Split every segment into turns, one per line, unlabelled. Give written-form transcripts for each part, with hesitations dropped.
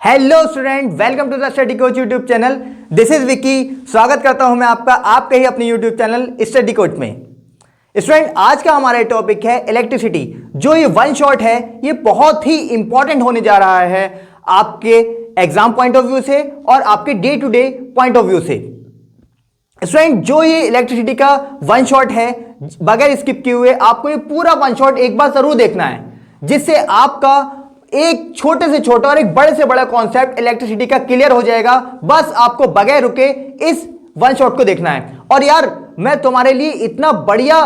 Hello student, welcome to the study coach YouTube channel. This is Vicky. स्वागत करता हूं मैं आपका आपके ही अपने यूट्यूब चैनल स्टडी कोच में। स्टूडेंट, आज का हमारा टॉपिक है इलेक्ट्रिसिटी। जो ये वन शॉट है ये बहुत ही इंपॉर्टेंट होने जा रहा है आपके एग्जाम पॉइंट ऑफ व्यू से और आपके day to day point of view से। स्टूडेंट, जो ये इलेक्ट्रिसिटी का वन शॉट है, बगैर स्किप किए हुए आपको ये पूरा वन शॉट एक बार जरूर देखना है, जिससे आपका एक छोटे से छोटा और एक बड़े से बड़ा कॉन्सेप्ट इलेक्ट्रिसिटी का क्लियर हो जाएगा। बस आपको बगैर रुके इस वन शॉट को देखना है। और यार, मैं तुम्हारे लिए इतना बढ़िया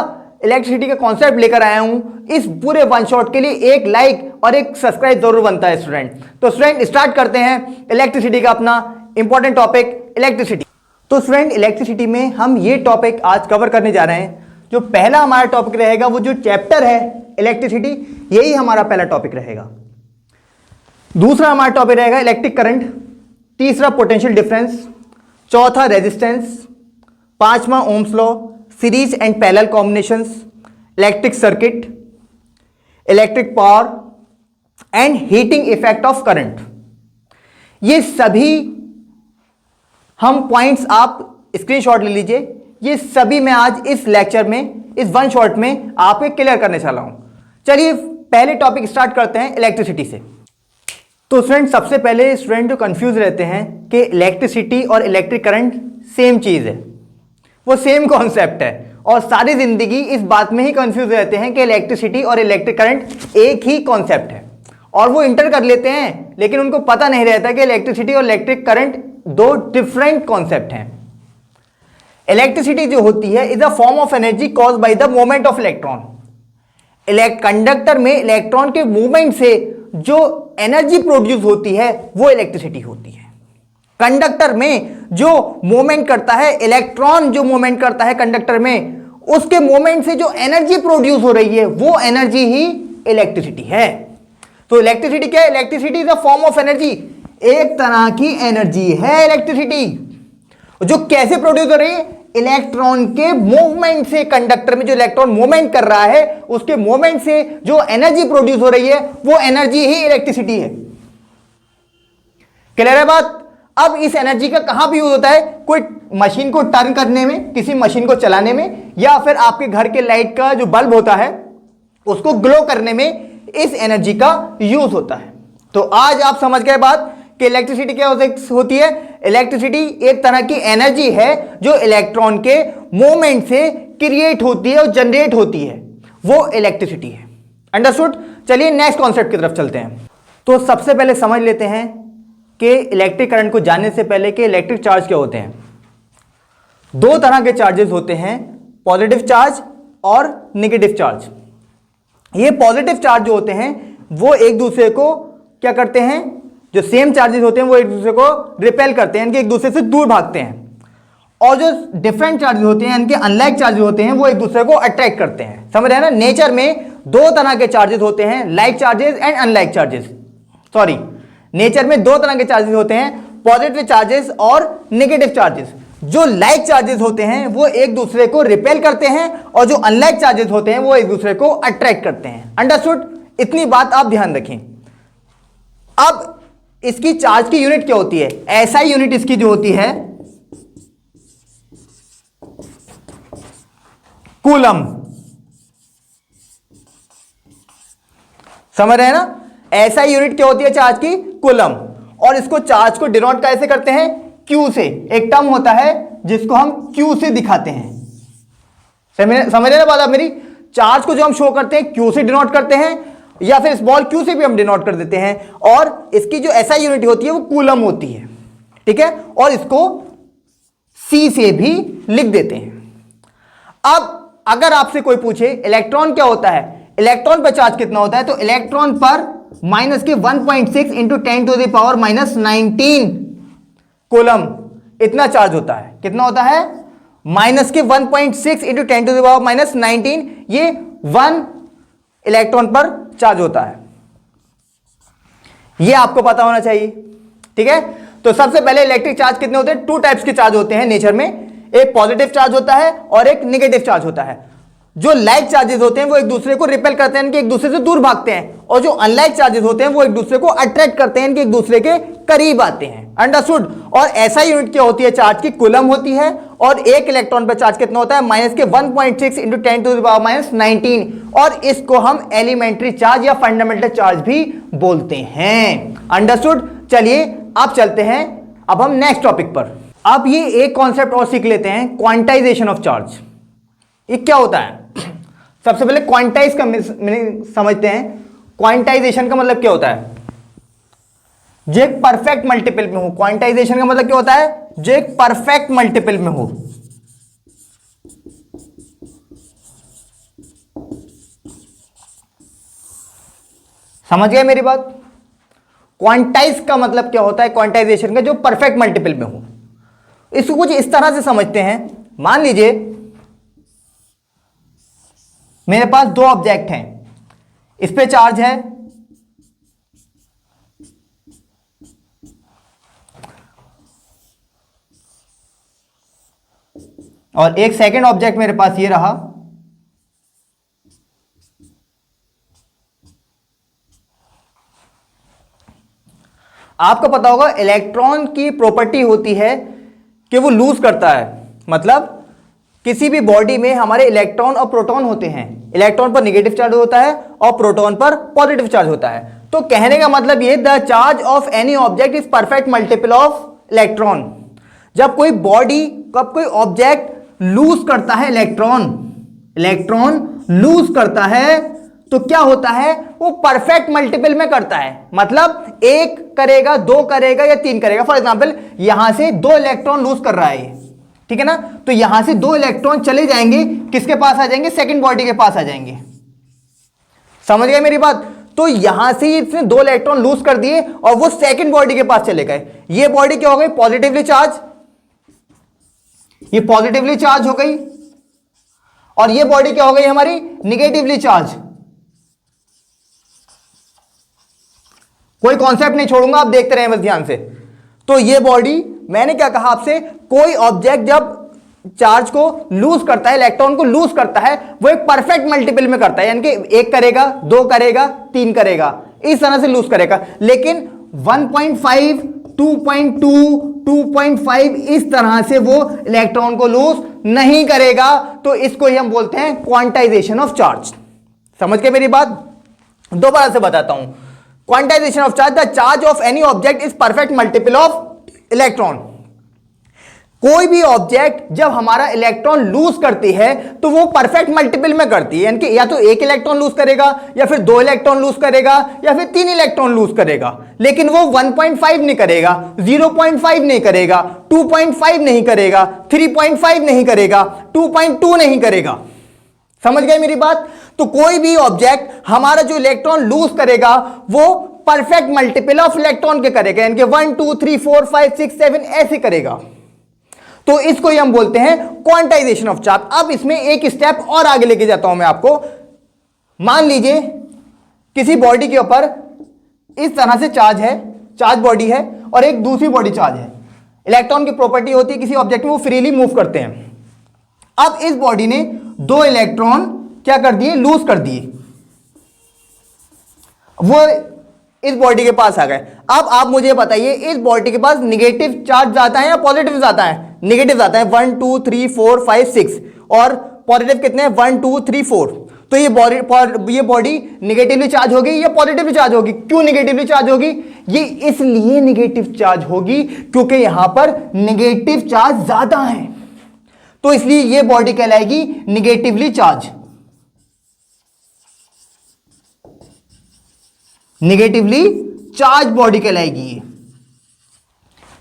इलेक्ट्रिसिटी का कॉन्सेप्ट लेकर आया हूं, इस पूरे वन शॉट के लिए एक लाइक और एक सब्सक्राइब जरूर बनता है स्टूडेंट। तो स्टूडेंट, स्टार्ट करते हैं इलेक्ट्रिसिटी का अपना इंपॉर्टेंट टॉपिक इलेक्ट्रिसिटी। तो स्टूडेंट, इलेक्ट्रिसिटी में हम ये टॉपिक आज कवर करने जा रहे हैं। जो पहला हमारा टॉपिक रहेगा, वो जो चैप्टर है इलेक्ट्रिसिटी, यही हमारा पहला टॉपिक रहेगा। दूसरा हमारा टॉपिक रहेगा इलेक्ट्रिक करंट, तीसरा पोटेंशियल डिफरेंस, चौथा रेजिस्टेंस, पांचवा Ohm's law, series and parallel combinations, electric circuit, electric power and heating effect of current. ये सभी हम पॉइंट्स आप स्क्रीनशॉट ले लीजिए। ये सभी मैं आज इस लेक्चर में, इस वन शॉट में आपको क्लियर करने चला हूं। चलिए पहले टॉपिक स्टार्ट करते हैं इलेक्ट्रिसिटी से। तो स्टूडेंट, सबसे पहले स्टूडेंट जो कंफ्यूज रहते हैं कि इलेक्ट्रिसिटी और इलेक्ट्रिक करंट सेम चीज है, वो सेम कॉन्सेप्ट है, और सारी जिंदगी इस बात में ही कंफ्यूज रहते हैं कि इलेक्ट्रिसिटी और इलेक्ट्रिक करंट एक ही कॉन्सेप्ट है, और वो इंटर कर लेते हैं, लेकिन उनको पता नहीं रहता कि इलेक्ट्रिसिटी और इलेक्ट्रिक करंट दो डिफरेंट कॉन्सेप्ट हैं। इलेक्ट्रिसिटी जो होती है is a form of energy caused by the movement of electron. Conductor में इलेक्ट्रॉन के मूवमेंट से जो एनर्जी प्रोड्यूस होती है वो इलेक्ट्रिसिटी होती है। कंडक्टर में जो मूवमेंट करता है, इलेक्ट्रॉन जो मूवमेंट करता है कंडक्टर में, उसके मूवमेंट से जो एनर्जी प्रोड्यूस हो रही है वो एनर्जी ही इलेक्ट्रिसिटी है। तो इलेक्ट्रिसिटी क्या है? Electricity is a form of energy, एक तरह की एनर्जी है इलेक्ट्रिसिटी, जो कैसे प्रोड्यूस हो रही है? इलेक्ट्रॉन के मूवमेंट से। कंडक्टर में जो इलेक्ट्रॉन मूवमेंट कर रहा है उसके मूवमेंट से जो एनर्जी प्रोड्यूस हो रही है वो एनर्जी ही इलेक्ट्रिसिटी है। क्लियर है बात? अब इस एनर्जी का कहां भी यूज होता है? कोई मशीन को टर्न करने में, किसी मशीन को चलाने में, या फिर आपके घर के लाइट का जो बल्ब होता है उसको ग्लो करने में इस एनर्जी का यूज होता है। तो आज आप समझ गए बात कि इलेक्ट्रिसिटी क्या होती है। इलेक्ट्रिसिटी एक तरह की एनर्जी है जो इलेक्ट्रॉन के मूवमेंट से क्रिएट होती है और जनरेट होती है, वो इलेक्ट्रिसिटी है। अंडरस्टूड? चलिए नेक्स्ट कॉन्सेप्ट की तरफ चलते हैं। तो सबसे पहले समझ लेते हैं कि इलेक्ट्रिक करंट को जानने से पहले कि इलेक्ट्रिक चार्ज क्या होते हैं। दो तरह के चार्जेस होते हैं, पॉजिटिव चार्ज और नेगेटिव चार्ज। ये पॉजिटिव चार्ज जो होते हैं वो एक दूसरे को क्या करते हैं? जो सेम चार्जेस होते हैं वो एक दूसरे को रिपेल करते हैं, यानी कि एक दूसरे से दूर भागते हैं। और जो डिफरेंट चार्जेस होते हैं, यानी कि अनलाइक चार्जेस होते हैं, वो एक दूसरे को अट्रैक्ट करते हैं। समझ रहे हैं ना? नेचर में दो तरह के चार्जेस होते हैं, like charges and unlike charges. Sorry, nature में दो तरह के चार्जेस होते हैं, पॉजिटिव चार्जेस और नेगेटिव चार्जेस। जो लाइक चार्जेस होते हैं वो एक दूसरे को रिपेल करते हैं, और जो अनलाइक चार्जेस होते हैं वो एक दूसरे को अट्रैक्ट करते हैं। अंडरस्टूड? इतनी बात आप ध्यान रखें। अब इसकी चार्ज की यूनिट क्या होती है? एसआई यूनिट इसकी जो होती है कूलम। समझ रहे हैं ना? एसआई यूनिट क्या होती है चार्ज की? कूलम। और इसको चार्ज को डिनोट कैसे करते हैं? क्यू से। एक टर्म होता है जिसको हम क्यू से दिखाते हैं। समझ रहे ना बात आप मेरी? चार्ज को जो हम शो करते हैं क्यू से डिनोट करते हैं, या फिर स्मॉल क्यू से भी हम डिनोट कर देते हैं, और इसकी जो एसआई यूनिट होती है वो कूलम होती है। ठीक है? और इसको सी से भी लिख देते हैं। अब अगर आपसे कोई पूछे इलेक्ट्रॉन क्या होता है, इलेक्ट्रॉन पर चार्ज कितना होता है, तो इलेक्ट्रॉन पर माइनस के 1.6 into 10 to the power -19 coulomb इतना चार्ज होता है। कितना होता है? माइनस के 1.6 इंटू 10 टू द पावर -19, ये 1 इलेक्ट्रॉन पर चार्ज होता है। यह आपको पता होना चाहिए। ठीक है? तो सबसे पहले इलेक्ट्रिक चार्ज कितने होते हैं? टू टाइप्स के चार्ज होते हैं नेचर में, एक पॉजिटिव चार्ज होता है और एक नेगेटिव चार्ज होता है। जो लाइक चार्जेस होते हैं वो एक दूसरे को रिपेल करते हैं, कि एक दूसरे से दूर भागते हैं, और जो अनलाइक चार्जेस होते हैं वो एक दूसरे को अट्रैक्ट करते हैं, कि एक दूसरे के करीब आते हैं। अंडरस्टूड। और ऐसा यूनिट क्या होती है चार्ज की, कूलम होती है, और एक इलेक्ट्रॉन पे चार्ज कितना होता है, माइनस के 1.6 into 10 to the power minus 19, और इसको हम एलिमेंट्री चार्ज या फंडामेंटल चार्ज भी बोलते हैं। अंडरस्टूड। चलिए अब चलते हैं अब हम नेक्स्ट टॉपिक पर। अब ये एक कॉन्सेप्ट और सीख लेते हैं, क्वांटाइजेशन ऑफ चार्ज। ये क्या होता है, सबसे पहले क्वांटाइज का मीनिंग समझते हैं। क्वांटाइजेशन का मतलब क्या होता है, जो एक परफेक्ट मल्टीपल में हो। क्वांटाइजेशन का मतलब क्या होता है, जो एक परफेक्ट मल्टीपल में हो। समझ गए मेरी बात। क्वांटाइज का मतलब क्या होता है, क्वांटाइजेशन का, जो परफेक्ट मल्टीपल में हो। इसको कुछ इस तरह से समझते हैं, मान लीजिए मेरे पास दो ऑब्जेक्ट हैं, इस पे चार्ज है और एक सेकंड ऑब्जेक्ट मेरे पास ये रहा। आपको पता होगा इलेक्ट्रॉन की प्रॉपर्टी होती है कि वो लूज करता है। मतलब किसी भी बॉडी में हमारे इलेक्ट्रॉन और प्रोटॉन होते हैं, इलेक्ट्रॉन पर नेगेटिव चार्ज होता है और प्रोटॉन पर पॉजिटिव चार्ज होता है। तो कहने का मतलब ये, the charge of any object is perfect multiple of electron. जब कोई बॉडी, कब कोई ऑब्जेक्ट लूज करता है इलेक्ट्रॉन लूज करता है, तो क्या होता है, वो परफेक्ट मल्टीपल में करता है। मतलब एक करेगा, दो करेगा या तीन करेगा। फॉर एग्जांपल यहां से दो इलेक्ट्रॉन लूज कर रहा है, ठीक है ना, तो यहां से दो इलेक्ट्रॉन चले जाएंगे, किसके पास आ जाएंगे, सेकंड बॉडी के पास आ जाएंगे। समझ गए मेरी बात। तो यहां से इसने दो इलेक्ट्रॉन लूज कर दिए और वो सेकंड बॉडी के पास चले गए। ये बॉडी क्या हो गई, पॉजिटिवली चार्ज, ये पॉजिटिवली चार्ज हो गई, और ये बॉडी क्या हो गई हमारी, निगेटिवली चार्ज। कोई कॉन्सेप्ट नहीं छोड़ूंगा, आप देखते रहें बस ध्यान से। तो ये बॉडी, मैंने क्या कहा आपसे, कोई ऑब्जेक्ट जब चार्ज को लूज करता है, इलेक्ट्रॉन को लूज करता है, वो एक परफेक्ट मल्टीपल में करता है, यानी कि एक करेगा, दो करेगा, तीन करेगा, इस तरह से लूज करेगा। लेकिन 1.5, 2.2, 2.5 इस तरह से वो इलेक्ट्रॉन को लूज नहीं करेगा। तो इसको ही हम बोलते हैं क्वांटाइजेशन ऑफ चार्ज। समझ के मेरी बात, दोबारा से बताता हूं। Quantization of charge, the charge of any object is perfect multiple of electron. कोई भी ऑब्जेक्ट जब हमारा इलेक्ट्रॉन लूज करती है तो वो परफेक्ट मल्टीपल में करती है, यानी कि या तो एक इलेक्ट्रॉन लूज करेगा, या फिर दो इलेक्ट्रॉन लूज करेगा, या फिर तीन इलेक्ट्रॉन लूज करेगा। लेकिन वो 1.5 नहीं करेगा, 0.5 नहीं करेगा, 2.5 नहीं करेगा, 3.5 नहीं करेगा, 2.2 नहीं करेगा। समझ गए मेरी बात। तो कोई भी ऑब्जेक्ट हमारा जो इलेक्ट्रॉन लूज करेगा वो परफेक्ट मल्टीपल ऑफ इलेक्ट्रॉन के करेगा, यानी कि 1, 2, 3, 4, 5, 6, 7 ऐसे करेगा। तो इसको ही हम बोलते हैं क्वांटाइजेशन ऑफ चार्ज। अब इसमें एक स्टेप और आगे लेके जाता हूं मैं आपको। मान लीजिए किसी बॉडी के ऊपर इस तरह से चार्ज है, चार्ज बॉडी है, और एक दूसरी बॉडी चार्ज है। इलेक्ट्रॉन की प्रॉपर्टी होती है किसी ऑब्जेक्ट में वो फ्रीली मूव करते हैं। अब इस बॉडी ने दो इलेक्ट्रॉन क्या कर दिए, लूज कर दिए, वो इस बॉडी के पास आ गए। अब आप मुझे बताइए, इस बॉडी के पास निगेटिव चार्ज जाता है या पॉजिटिव जाता है, निगेटिव जाता है। 1, 2, 3, 4, 5, 6 और पॉजिटिव कितने हैं, 1, 2, 3, 4। तो ये बॉडी निगेटिवली चार्ज होगी या पॉजिटिवली चार्ज होगी। क्यों निगेटिवली चार्ज होगी, ये इसलिए निगेटिव चार्ज होगी क्योंकि यहां पर निगेटिव चार्ज ज्यादा है, तो इसलिए ये बॉडी कहलाएगी negatively charge, negatively charge body कहलाएगी।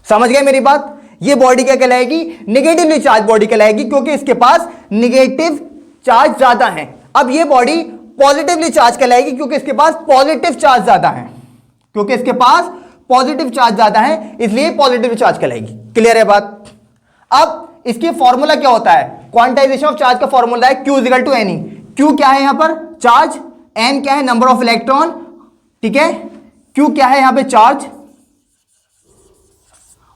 समझ गए मेरी बात। ये बॉडी क्या कहलाएगी, निगेटिवली चार्ज बॉडी कहलाएगी, क्योंकि इसके पास निगेटिव चार्ज ज्यादा है। अब ये बॉडी पॉजिटिवली चार्ज कहलाएगी क्योंकि इसके पास पॉजिटिव चार्ज ज्यादा है, क्योंकि इसके पास पॉजिटिव चार्ज ज्यादा है, इसलिए पॉजिटिव चार्ज कहलाएगी। क्लियर है बात। अब इसकी फॉर्मूला क्या होता है, क्वांटाइजेशन ऑफ चार्ज का फॉर्मूला है Q equal to N। Q क्या है यहां पर, चार्ज, N क्या है, नंबर ऑफ इलेक्ट्रॉन, ठीक है। Q क्या है यहां पे, चार्ज,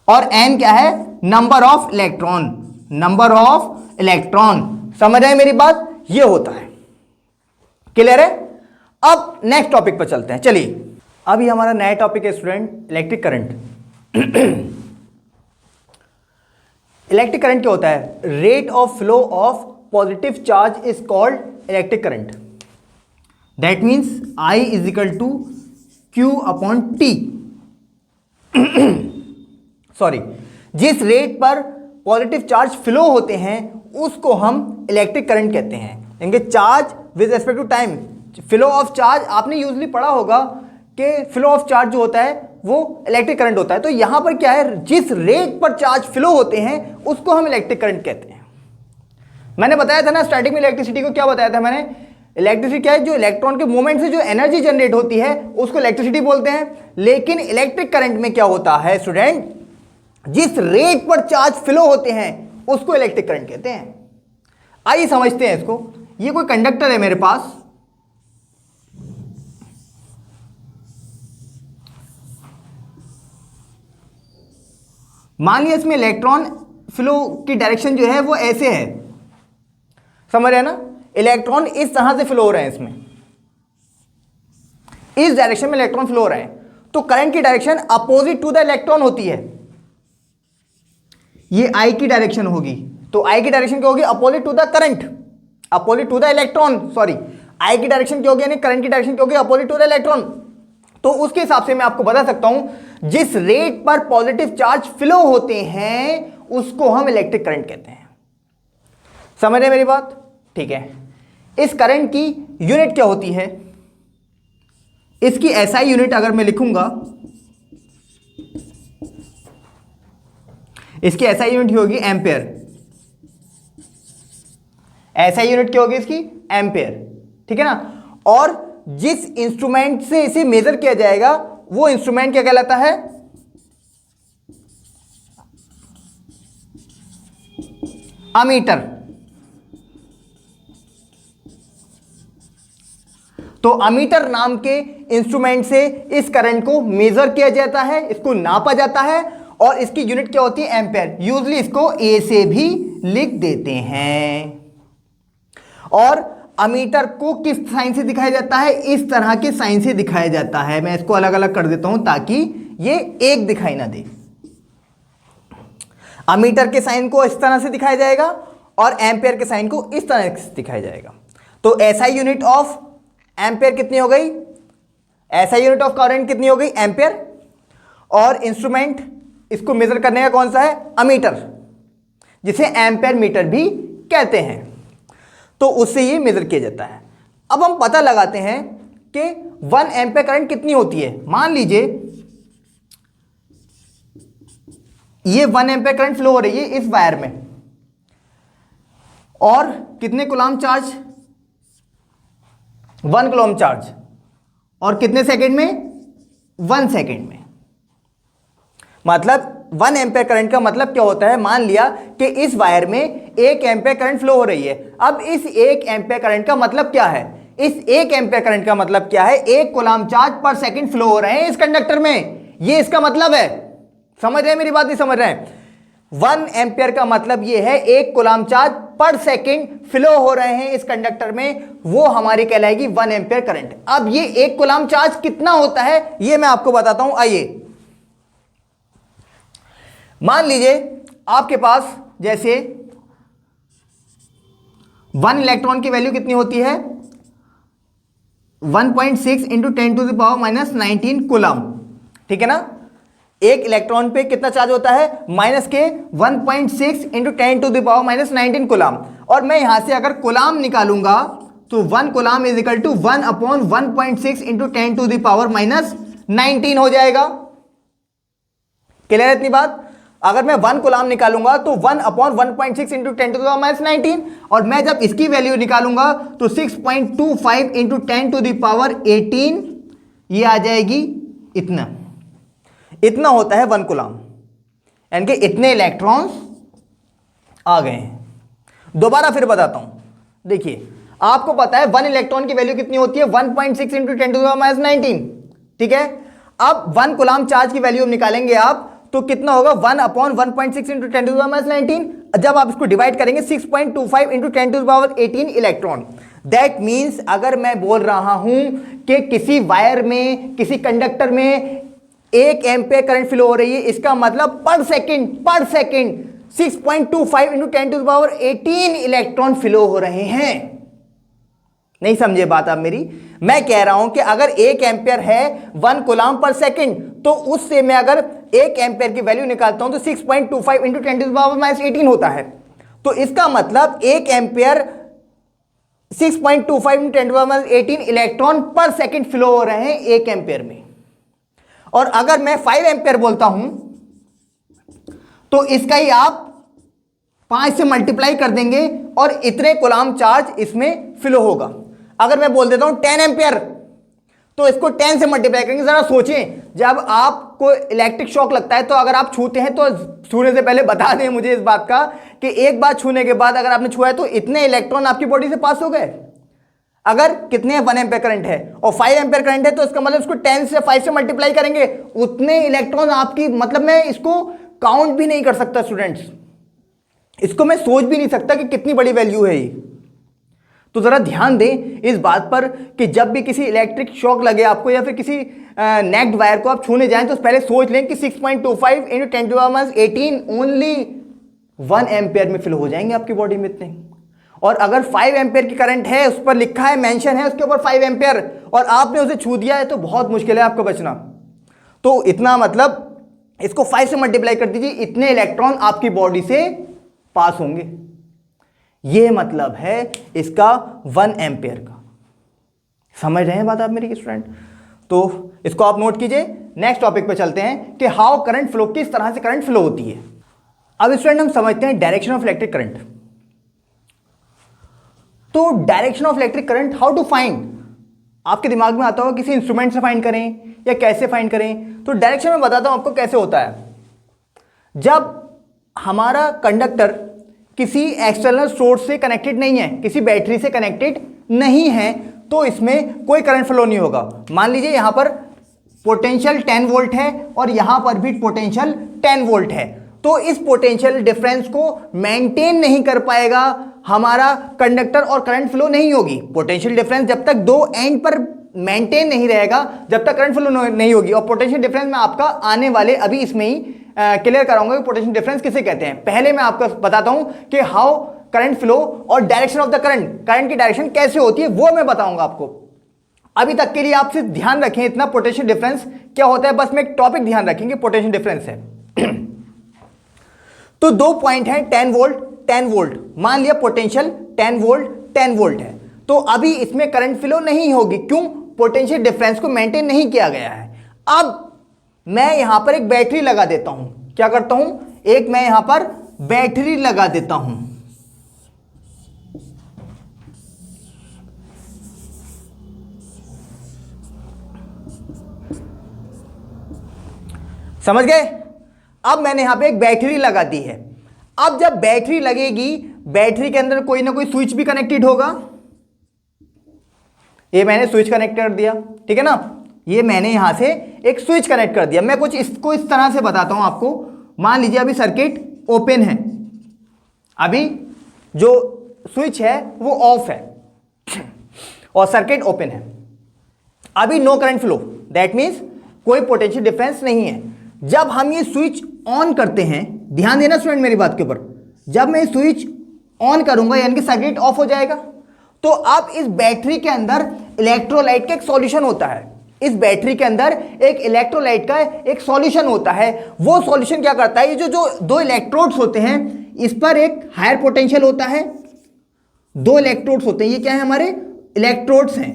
और N क्या है, number of electron, number of electron. समझ रहे हैं मेरी बात, ये होता है। क्लियर है। अब नेक्स्ट टॉपिक पर चलते हैं। चलिए, अभी हमारा नया टॉपिक है student, electric current. Electric current क्या होता है? Rate of flow of positive charge is called electric current. That means I is equal to Q upon T। Sorry, जिस रेट पर पॉजिटिव चार्ज फ्लो होते हैं उसको हम इलेक्ट्रिक करंट कहते हैं। यानी charge with respect to time, flow of charge आपने यूजली पढ़ा होगा कि फ्लो ऑफ चार्ज जो होता है वो इलेक्ट्रिक करंट होता है। तो यहां पर क्या है, जिस रेट पर चार्ज फ्लो होते हैं उसको हम इलेक्ट्रिक करंट कहते हैं। मैंने बताया था ना स्टार्टिंग में इलेक्ट्रिसिटी को क्या बताया था मैंने, इलेक्ट्रिसिटी क्या है, जो इलेक्ट्रॉन के मूवमेंट से जो एनर्जी जनरेट होती है उसको इलेक्ट्रिसिटी बोलते हैं। लेकिन इलेक्ट्रिक करंट में क्या होता है स्टूडेंट, जिस रेट पर चार्ज फ्लो होते हैं उसको इलेक्ट्रिक करंट कहते हैं। आइए समझते हैं इसको। ये कोई कंडक्टर है मेरे पास, मान लिया इसमें इलेक्ट्रॉन फ्लो की डायरेक्शन जो है वो ऐसे है, समझ रहे हैं ना, इलेक्ट्रॉन इस तरह से फ्लो हो रहे हैं, इसमें इस डायरेक्शन में इलेक्ट्रॉन फ्लो हो रहे हैं, तो करंट की direction opposite to the electron होती है। ये I की डायरेक्शन होगी, तो I की डायरेक्शन क्या होगी, opposite to the current, opposite to the electron. Sorry, I की डायरेक्शन क्या होगी, यानी करंट की डायरेक्शन क्या होगी, अपोजिट टू द इलेक्ट्रॉन। तो उसके हिसाब से मैं आपको बता सकता हूं जिस रेट पर पॉजिटिव चार्ज फ्लो होते हैं उसको हम इलेक्ट्रिक करंट कहते हैं। समझ रहे मेरी बात? ठीक है। इस करंट की यूनिट क्या होती है, इसकी SI यूनिट अगर मैं लिखूंगा, इसकी SI यूनिट होगी एम्पेयर। SI यूनिट क्या होगी इसकी, एम्पेयर, ठीक है ना। और जिस इंस्ट्रूमेंट से इसे मेजर किया जाएगा वो इंस्ट्रूमेंट क्या कहलाता है, अमीटर। तो अमीटर नाम के इंस्ट्रूमेंट से इस करंट को मेजर किया जाता है, इसको नापा जाता है, और इसकी यूनिट क्या होती है, एम्पेयर। यूजली इसको A से भी लिख देते हैं। और अमीटर को किस साइन से दिखाया जाता है, इस तरह के साइन से दिखाया जाता है। मैं इसको अलग अलग कर देता हूं ताकि ये एक दिखाई ना दे। अमीटर के साइन को इस तरह से दिखाया जाएगा और एम्पेयर के साइन को इस तरह से दिखाया जाएगा। तो SI यूनिट ऑफ एम्पेयर कितनी हो गई, SI यूनिट ऑफ करंट कितनी हो गई, एम्पेयर। और इंस्ट्रूमेंट इसको मेजर करने का कौन सा है, अमीटर, जिसे एम्पेयर मीटर भी कहते हैं। तो उससे ये मेजर किया जाता है। अब हम पता लगाते हैं कि 1 एम्पेयर करंट कितनी होती है। मान लीजिए ये 1 एम्पेयर करंट फ्लो हो रही है इस वायर में, और कितने कूलम्ब चार्ज, 1 कूलम्ब चार्ज, और कितने सेकंड में, 1 सेकंड में। मतलब 1 एम्पेयर करंट का मतलब क्या होता है, मान लिया कि इस वायर में 1 एम्पेयर करंट फ्लो हो रही है। अब इस 1 एम्पेयर करंट का मतलब क्या है, इस 1 एम्पेयर करंट का मतलब क्या है, 1 कूलम्ब चार्ज पर सेकंड फ्लो हो रहे हैं इस कंडक्टर में। ये इसका मतलब है। समझ रहे हैं मेरी बात, नहीं समझ रहे हैं? 1 एम्पेयर का मतलब ये है 1 कूलम्ब चार्ज पर सेकंड फ्लो हो रहे हैं इस कंडक्टर में, वो हमारी कहलाएगी 1 एम्पेयर करंट। अब ये 1 कूलम्ब चार्ज कितना होता है ये मैं आपको बताता हूं। आइए मान लीजिए आपके पास जैसे 1 इलेक्ट्रॉन की वैल्यू कितनी होती है, 1.6 इंटू 10⁻⁻19 कूलम्ब, ठीक है ना। एक इलेक्ट्रॉन पे कितना चार्ज होता है, -1.6 इंटू 10⁻⁻19 कूलम्ब। और मैं यहां से अगर कूलम्ब निकालूंगा तो 1 कूलम्ब इज इक्वल टू 1/1.6 इंटू 10⁻⁻19 हो जाएगा। क्लियर है इतनी बात? अगर मैं 1 कूलम्ब निकालूंगा तो 1/1.6 इंटू 10⁻⁻19, और मैं जब इसकी वैल्यू निकालूंगा तो 6.25 इंटू 10⁻18 ये आ जाएगी इतना। इतना होता है 1 कूलम्ब, यानी कि इतने इलेक्ट्रॉन्स आ गए हैं। दोबारा फिर बताता हूं, देखिए आपको पता है 1 इलेक्ट्रॉन की वैल्यू कितनी होती है, 1.6 इंटू 10⁻19, ठीक है। अब 1 कूलम्ब चार्ज की वैल्यू निकालेंगे आप तो कितना होगा, 1/1.6 इंटू 10⁻19। जब आप इसको डिवाइड करेंगे 6.25 इंटू 10⁻18 इलेक्ट्रॉन। दैट मीन्स अगर मैं बोल रहा हूं कि किसी वायर में, किसी कंडक्टर में 1 एम्पियर करंट फ्लो हो रही है, इसका मतलब पर सेकंड 6.25 इंटू 10⁻18 इलेक्ट्रॉन फ्लो हो रहे हैं। नहीं समझे बात आप मेरी? मैं कह रहा हूं कि अगर 1 एम्पियर है 1 कूलम पर सेकंड, तो उससे मैं अगर 1 एम्पियर की वैल्यू निकालता हूं तो 6.25 इंटू 10⁻18 होता है। तो इसका मतलब 1 एम्पियर 6.25 इंटू 10⁻18 इलेक्ट्रॉन पर सेकंड फ्लो हो रहे हैं 1 एम्पियर में। और अगर मैं 5 एम्पियर बोलता हूं तो इसका ही आप 5 से मल्टीप्लाई कर देंगे और इतने कूलम चार्ज इसमें फ्लो होगा। अगर मैं बोल देता हूं 10 एम्पियर तो इसको 10 से मल्टीप्लाई करेंगे। जरा सोचें, जब आपको इलेक्ट्रिक शॉक लगता है तो अगर आप छूते हैं तो छूने से पहले बता दें मुझे इस बात का कि एक बार छूने के बाद अगर आपने छुआ है तो इतने इलेक्ट्रॉन आपकी बॉडी से पास हो गए। अगर कितने 1 एम्पियर करंट है और 5 एम्पियर करंट है तो इसका मतलब इसको 10 से 5 से मल्टीप्लाई करेंगे, उतने इलेक्ट्रॉन आपकी, मतलब मैं इसको काउंट भी नहीं कर सकता स्टूडेंट्स, इसको मैं सोच भी नहीं सकता कि कितनी बड़ी वैल्यू है ये। तो जरा ध्यान दें इस बात पर कि जब भी किसी इलेक्ट्रिक शॉक लगे आपको या फिर किसी नेक्ड वायर को आप छूने जाएं तो पहले सोच लें कि 6.25 इंटू 10⁻18 ओनली 1 एम्पियर में फिल हो जाएंगे आपकी बॉडी में इतने। और अगर 5 एम्पियर की करंट है, उस पर लिखा है, मेंशन है उसके ऊपर 5 एम्पियर, और आपने उसे छू दिया है तो बहुत मुश्किल है आपको बचना। तो इतना मतलब इसको 5 से मल्टीप्लाई कर दीजिए, इतने इलेक्ट्रॉन आपकी बॉडी से पास होंगे। यह मतलब है इसका 1 एम्पियर का। समझ रहे हैं बात आप मेरी स्टूडेंट? तो इसको आप नोट कीजिए। नेक्स्ट टॉपिक पे चलते हैं कि हाउ करंट फ्लो, किस तरह से करंट फ्लो होती है। अब स्टूडेंट हम समझते हैं डायरेक्शन ऑफ इलेक्ट्रिक करंट। तो direction of electric current how to find, आपके दिमाग में आता होगा किसी इंस्ट्रूमेंट से फाइंड करें या कैसे फाइंड करें। तो डायरेक्शन में बताता हूं आपको कैसे होता है। जब हमारा कंडक्टर किसी एक्सटर्नल सोर्स से कनेक्टेड नहीं है, किसी बैटरी से कनेक्टेड नहीं है, तो इसमें कोई करंट फ्लो नहीं होगा। मान लीजिए यहां पर पोटेंशियल 10 वोल्ट है और यहां पर भी पोटेंशियल 10 वोल्ट है, तो इस पोटेंशियल डिफरेंस को मेंटेन नहीं कर पाएगा हमारा कंडक्टर और करंट फ्लो नहीं होगी। पोटेंशियल डिफरेंस जब तक दो एंड पर मेंटेन नहीं रहेगा जब तक करंट फ्लो नहीं होगी। और पोटेंशियल डिफरेंस मैं आपका आने वाले अभी इसमें ही क्लियर कराऊंगा कि पोटेंशियल डिफरेंस किसे कहते हैं। पहले मैं आपको बताता हूं कि हाउ करंट फ्लो और डायरेक्शन ऑफ द करंट की डायरेक्शन कैसे होती है वो मैं बताऊंगा आपको। अभी तक के लिए आप सिर्फ ध्यान रखें इतना, पोटेंशियल डिफरेंस क्या होता है, बस मैं एक टॉपिक ध्यान रखेंगे पोटेंशियल डिफरेंस है। तो दो पॉइंट है 10 वोल्ट 10 वोल्ट, मान लिया पोटेंशियल 10 वोल्ट 10 वोल्ट है, तो अभी इसमें करंट फ्लो नहीं होगी। क्यों? पोटेंशियल डिफरेंस को मेंटेन नहीं किया गया है। अब मैं यहां पर एक बैटरी लगा देता हूं। क्या करता हूं? एक मैं यहां पर बैटरी लगा देता हूं। समझ गए? अब मैंने यहां पे एक बैटरी लगा दी है। अब जब बैटरी लगेगी, बैटरी के अंदर कोई ना कोई स्विच भी कनेक्टेड होगा। ये मैंने स्विच कनेक्ट कर दिया, ठीक है ना, ये मैंने यहां से एक स्विच कनेक्ट कर दिया। मैं कुछ इसको इस तरह से बताता हूं आपको। मान लीजिए अभी सर्किट ओपन है, अभी जो स्विच है वो ऑफ है और सर्किट ओपन है। अभी no current flow, that means कोई पोटेंशियल डिफरेंस नहीं है। जब हम ये स्विच ऑन करते हैं, ध्यान देना स्टूडेंट मेरी बात के ऊपर, जब मैं स्विच ऑन करूंगा यानी कि सर्किट ऑफ हो जाएगा। तो अब इस बैटरी के अंदर इलेक्ट्रोलाइट का एक सॉल्यूशन होता है। इस बैटरी के अंदर एक इलेक्ट्रोलाइट का एक सॉल्यूशन होता है। वो सॉल्यूशन क्या करता है, ये जो दो इलेक्ट्रोड्स होते हैं इस पर एक हायर पोटेंशियल होता है। दो इलेक्ट्रोड्स होते हैं, ये क्या है, हमारे इलेक्ट्रोड्स हैं।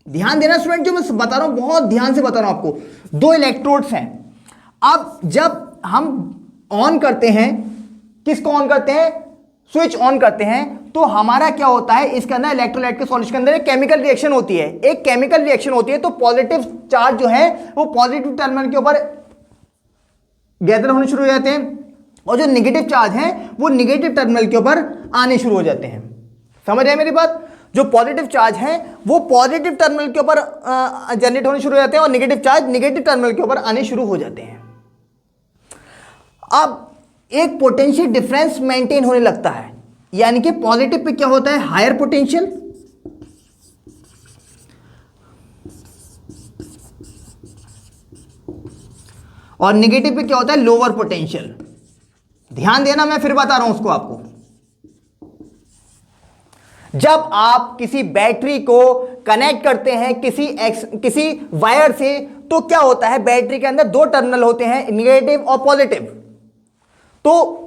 ध्यान देना स्टूडेंट, जो मैं बता रहा हूं बहुत ध्यान से बता रहा हूं आपको। दो इलेक्ट्रोड्स हैं। अब जब हम ऑन करते हैं, किसको ऑन करते हैं, स्विच ऑन करते हैं, तो हमारा क्या होता है, इसके अंदर इलेक्ट्रोलाइट के सॉल्यूशन के अंदर एक केमिकल रिएक्शन होती है। एक केमिकल रिएक्शन होती है, तो पॉजिटिव चार्ज जो है वो पॉजिटिव टर्मिनल के ऊपर गैदर होने शुरू हो जाते हैं और जो नेगेटिव चार्ज है वो नेगेटिव टर्मिनल के ऊपर आने शुरू हो जाते हैं। समझ रहे हैं मेरी बात? जो पॉजिटिव चार्ज है वो पॉजिटिव टर्मिनल के ऊपर जनरेट होने शुरू हो जाते हैं और नेगेटिव चार्ज नेगेटिव टर्मिनल के ऊपर आने शुरू हो जाते हैं। अब एक पोटेंशियल डिफरेंस मेंटेन होने लगता है, यानी कि पॉजिटिव पे क्या होता है, हायर पोटेंशियल, और नेगेटिव पे क्या होता है, लोअर पोटेंशियल। ध्यान देना, मैं फिर बता रहा हूं उसको आपको। जब आप किसी बैटरी को कनेक्ट करते हैं किसी वायर से, तो क्या होता है, बैटरी के अंदर दो टर्मिनल होते हैं, नेगेटिव और पॉजिटिव। तो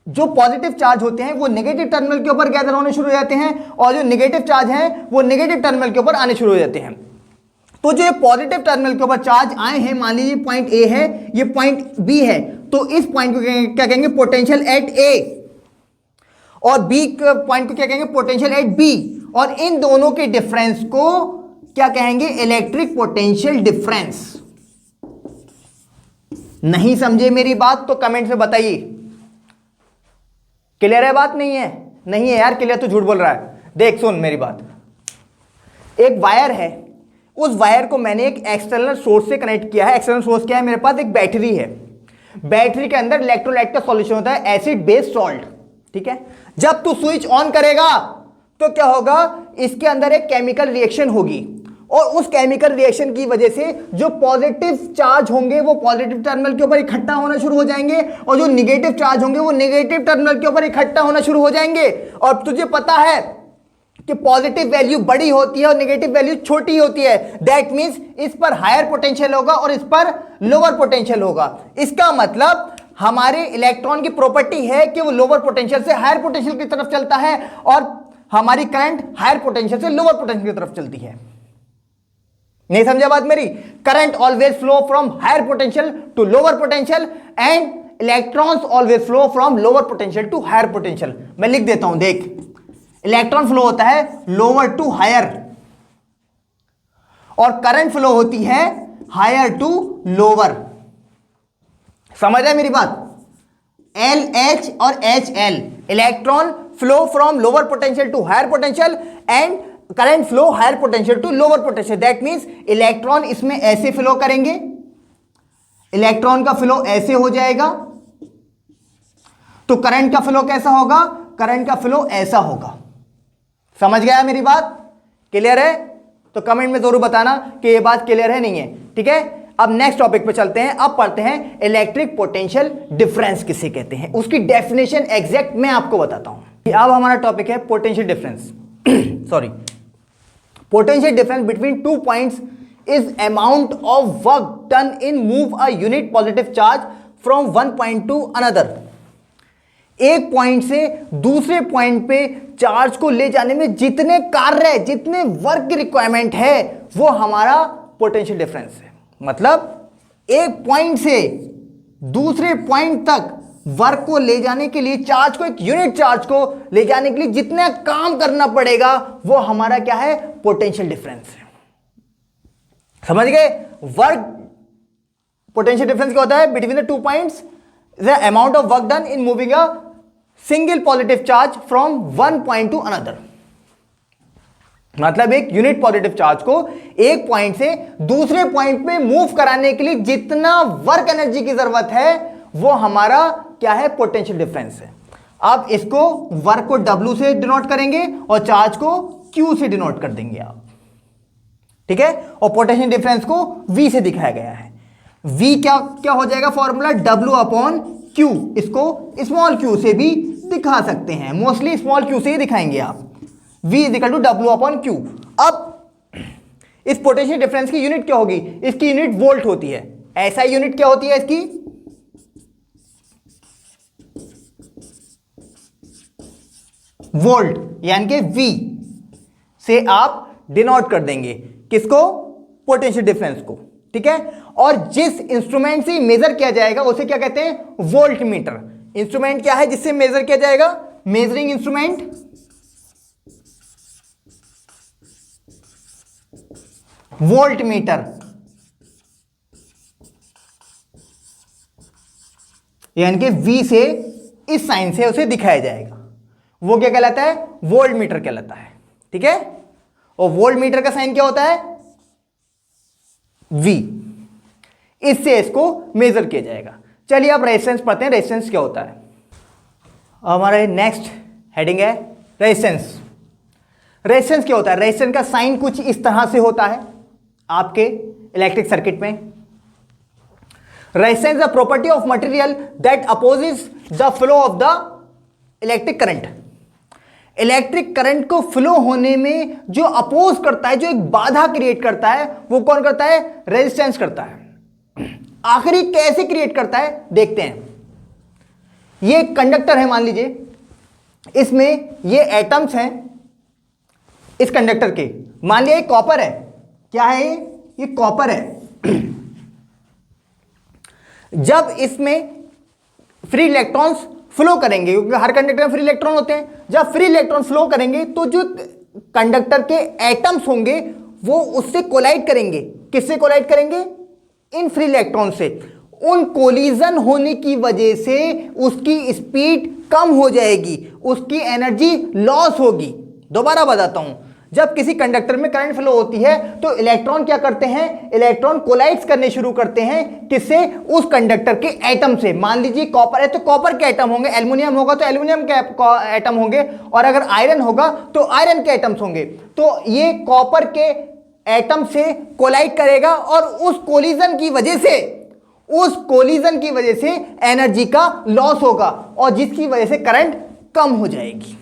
जो पॉजिटिव चार्ज होते हैं वो नेगेटिव टर्मिनल के ऊपर गैदर होने शुरू हो जाते हैं, और जो नेगेटिव चार्ज हैं वो नेगेटिव टर्मिनल के ऊपर आने शुरू हो जाते हैं। तो जो पॉजिटिव टर्मिनल के ऊपर चार्ज आए हैं, मान लीजिए पॉइंट ए है, ये पॉइंट बी है, तो इस पॉइंट को क्या कहेंगे, पोटेंशियल एट ए, और बी पॉइंट को क्या कहेंगे, पोटेंशियल एट बी, और इन दोनों के डिफरेंस को क्या कहेंगे, इलेक्ट्रिक पोटेंशियल डिफरेंस। नहीं समझे मेरी बात तो कमेंट में बताइए। क्लियर है बात? नहीं है? नहीं है यार, क्लियर तो झूठ बोल रहा है। देख सुन मेरी बात, एक वायर है, उस वायर को मैंने एक एक्सटर्नल सोर्स से कनेक्ट किया है। एक्सटर्नल सोर्स क्या है, मेरे पास एक बैटरी है, बैटरी के अंदर इलेक्ट्रोलाइट का सॉल्यूशन होता है, एसिड बेस सॉल्ट, ठीक है। जब तू स्विच ऑन करेगा तो क्या होगा, इसके अंदर एक केमिकल रिएक्शन होगी, और उस केमिकल रिएक्शन की वजह से जो पॉजिटिव चार्ज होंगे वो पॉजिटिव टर्मिनल के ऊपर इकट्ठा होना शुरू हो जाएंगे, और जो निगेटिव चार्ज होंगे वो नेगेटिव टर्मिनल के ऊपर इकट्ठा होना शुरू हो जाएंगे। और तुझे पता है कि पॉजिटिव वैल्यू बड़ी होती है और नेगेटिव वैल्यू छोटी होती है। दैट मींस इस पर हायर पोटेंशियल होगा और इस पर लोअर पोटेंशियल होगा। इसका मतलब हमारे इलेक्ट्रॉन की प्रॉपर्टी है कि वो लोअर पोटेंशियल से हायर पोटेंशियल की तरफ चलता है, और हमारी करंट हायर पोटेंशियल से लोअर पोटेंशियल की तरफ चलती है। नहीं समझा बात मेरी? Current always flow from higher potential to lower potential, and electrons always flow from lower potential to higher potential. मैं लिख देता हूं, देख, इलेक्ट्रॉन फ्लो होता है लोअर टू हायर, और करंट फ्लो होती है हायर टू लोअर। समझ रहे मेरी बात? एल एच और H L, electron flow from lower potential to higher potential, and current flow higher potential to lower potential. That means electron इसमें ऐसे फ्लो करेंगे, इलेक्ट्रॉन का फ्लो ऐसे हो जाएगा, तो करंट का फ्लो कैसा होगा, करंट का फ्लो ऐसा होगा। समझ गया मेरी बात? क्लियर है? तो कमेंट में जरूर बताना कि ये बात क्लियर है, नहीं है, ठीक है। अब नेक्स्ट टॉपिक पे चलते हैं। अब पढ़ते हैं इलेक्ट्रिक पोटेंशियल डिफरेंस किसे कहते हैं, उसकी डेफिनेशन एग्जैक्ट मैं आपको बताता हूं। अब हमारा टॉपिक है potential difference sorry, potential difference between two points is amount of work done in move a unit positive charge from one point to another. एक पॉइंट से दूसरे पॉइंट पे चार्ज को ले जाने में जितने कार्य, जितने वर्क की रिक्वायरमेंट है, वो हमारा पोटेंशियल डिफरेंस है। मतलब एक पॉइंट से दूसरे पॉइंट तक वर्क को ले जाने के लिए, चार्ज को, एक यूनिट चार्ज को ले जाने के लिए जितना काम करना पड़ेगा, वो हमारा क्या है, पोटेंशियल डिफरेंस है। समझ गए? वर्क, पोटेंशियल डिफरेंस क्या होता है, between the two points the amount of work done in moving a single positive charge from one point to another. मतलब एक यूनिट पॉजिटिव चार्ज को एक पॉइंट से दूसरे पॉइंट पे मूव कराने के लिए जितना वर्क एनर्जी की जरूरत है, वो हमारा क्या है, पोटेंशियल डिफरेंस है। अब इसको, वर्क को W से डिनोट करेंगे और चार्ज को Q से डिनोट कर देंगे आप, ठीक है। और पोटेंशियल डिफरेंस को V से दिखाया गया है। V क्या क्या हो जाएगा फॉर्मूला, W अपॉन Q। इसको स्मॉल q से भी दिखा सकते हैं, मोस्टली स्मॉल q से ही दिखाएंगे आप। V is equal to W upon Q। अब इस पोटेंशियल डिफरेंस की यूनिट क्या होगी, इसकी यूनिट वोल्ट होती है। ऐसा यूनिट क्या होती है इसकी, वोल्ट, यानी कि V से आप डिनोट कर देंगे किसको, पोटेंशियल डिफरेंस को, ठीक है। और जिस इंस्ट्रूमेंट से मेजर किया जाएगा उसे क्या कहते हैं, वोल्ट मीटर। इंस्ट्रूमेंट क्या है जिससे मेजर किया जाएगा, मेजरिंग इंस्ट्रूमेंट, वोल्ट मीटर, यानी कि V से इस साइन से उसे दिखाया जाएगा, वो क्या कहलाता है, वोल्ट मीटर कहलाता है, ठीक है। और वोल्ट मीटर का साइन क्या होता है, V। इससे इसको मेजर किया जाएगा। चलिए अब रेजिस्टेंस पढ़ते हैं, रेजिस्टेंस क्या होता है। हमारे नेक्स्ट हेडिंग है रेजिस्टेंस। रेजिस्टेंस क्या होता है, रेजिस्टेंस का साइन कुछ इस तरह से होता है आपके इलेक्ट्रिक सर्किट में। Resistance the property of material that opposes the flow of the electric current. Electric current को फ्लो होने में जो अपोज करता है, जो एक बाधा क्रिएट करता है, वो कौन करता है? रेजिस्टेंस करता है। आखिरी कैसे क्रिएट करता है देखते हैं। ये कंडक्टर है, मान लीजिए इसमें ये एटम्स हैं इस कंडक्टर के। मान लिया ये कॉपर है। क्या है ये कॉपर है। जब इसमें फ्री इलेक्ट्रॉन्स फ्लो करेंगे, क्योंकि हर कंडक्टर में फ्री इलेक्ट्रॉन होते हैं, जब फ्री इलेक्ट्रॉन फ्लो करेंगे तो जो कंडक्टर के एटम्स होंगे वो उससे कोलाइड करेंगे। किससे कोलाइड करेंगे? इन फ्री इलेक्ट्रॉन से। उन कोलिजन होने की वजह से उसकी स्पीड कम हो जाएगी, उसकी एनर्जी लॉस होगी। दोबारा बताता हूं, जब किसी कंडक्टर में करंट फ्लो होती है तो इलेक्ट्रॉन क्या करते हैं? इलेक्ट्रॉन कोलाइड्स करने शुरू करते हैं। किससे? उस कंडक्टर के एटम से। मान लीजिए कॉपर है तो कॉपर के एटम होंगे, एल्युमिनियम होगा तो एल्युमिनियम के एटम होंगे, और अगर आयरन होगा तो आयरन के एटम्स होंगे। तो ये कॉपर के एटम से कोलाइड करेगा और उस कोलिजन की वजह से एनर्जी का लॉस होगा और जिसकी वजह से करंट कम हो जाएगी।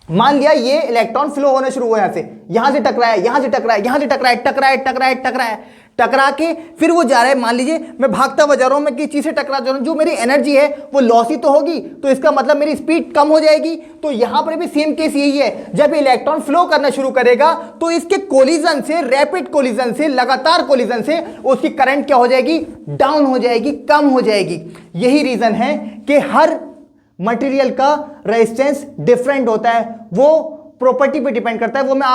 मान लिया ये इलेक्ट्रॉन फ्लो होना शुरू हुआ, यहां से टकराया, यहां से टकराया, यहां से टकराया, टकरा के फिर वो जा रहा है। मान लीजिए मैं भागता हुआ जा रहा हूं, मैं किसी चीज से टकरा जा रहा हूं, जो मेरी एनर्जी है वो लॉस ही तो होगी, तो इसका मतलब मेरी स्पीड कम हो जाएगी। तो यहां पर भी सेम केस यही है। जब इलेक्ट्रॉन फ्लो करना शुरू करेगा तो इसके कोलिजन से, रैपिड कोलिजन से, लगातार कोलिजन से उसकी करंट क्या हो जाएगी? डाउन हो जाएगी, कम हो जाएगी। यही रीजन है कि हर मटेरियल का रेजिस्टेंस डिफरेंट होता है, वो प्रॉपर्टी पे डिपेंड करता है। वो मैं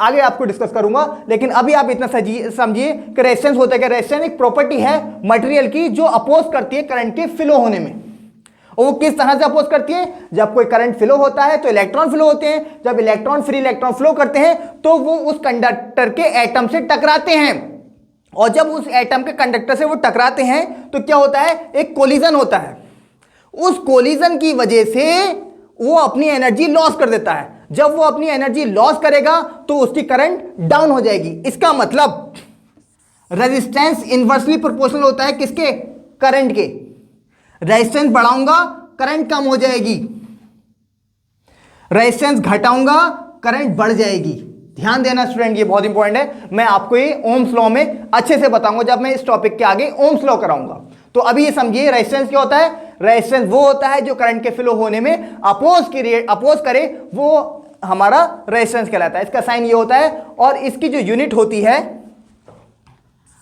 आगे आपको डिस्कस करूंगा, लेकिन अभी आप इतना समझिए कि रेजिस्टेंस होता है क्या? रेजिस्टेंस एक प्रॉपर्टी है मटेरियल की जो अपोज करती है करंट के फ्लो होने में। और वो किस तरह से अपोज करती है? जब कोई करंट फ्लो होता है तो इलेक्ट्रॉन फ्लो होते हैं, जब फ्री इलेक्ट्रॉन फ्लो करते हैं तो वो उस कंडक्टर के एटम से टकराते हैं, और जब उस एटम के कंडक्टर से वो टकराते हैं तो क्या होता है? एक कोलिजन होता है। उस कोलिजन की वजह से वो अपनी एनर्जी लॉस कर देता है। जब वो अपनी एनर्जी लॉस करेगा तो उसकी करंट डाउन हो जाएगी। इसका मतलब रेजिस्टेंस इनवर्सली प्रोपोर्शनल होता है किसके? करंट के। रेजिस्टेंस बढ़ाऊंगा करंट कम हो जाएगी, रेजिस्टेंस घटाऊंगा करंट बढ़ जाएगी। ध्यान देना स्टूडेंट, ये बहुत इंपॉर्टेंट है। मैं आपको ये ओम्स लॉ में अच्छे से बताऊंगा जब मैं इस टॉपिक के आगे ओम्स लॉ कराऊंगा। तो अभी ये समझिए रेजिस्टेंस क्या होता है? रेजिस्टेंस वो होता है जो करंट के फ्लो होने में अपोज करे, वो हमारा रेजिस्टेंस कहलाता है। इसका साइन ये होता है, और इसकी जो यूनिट होती है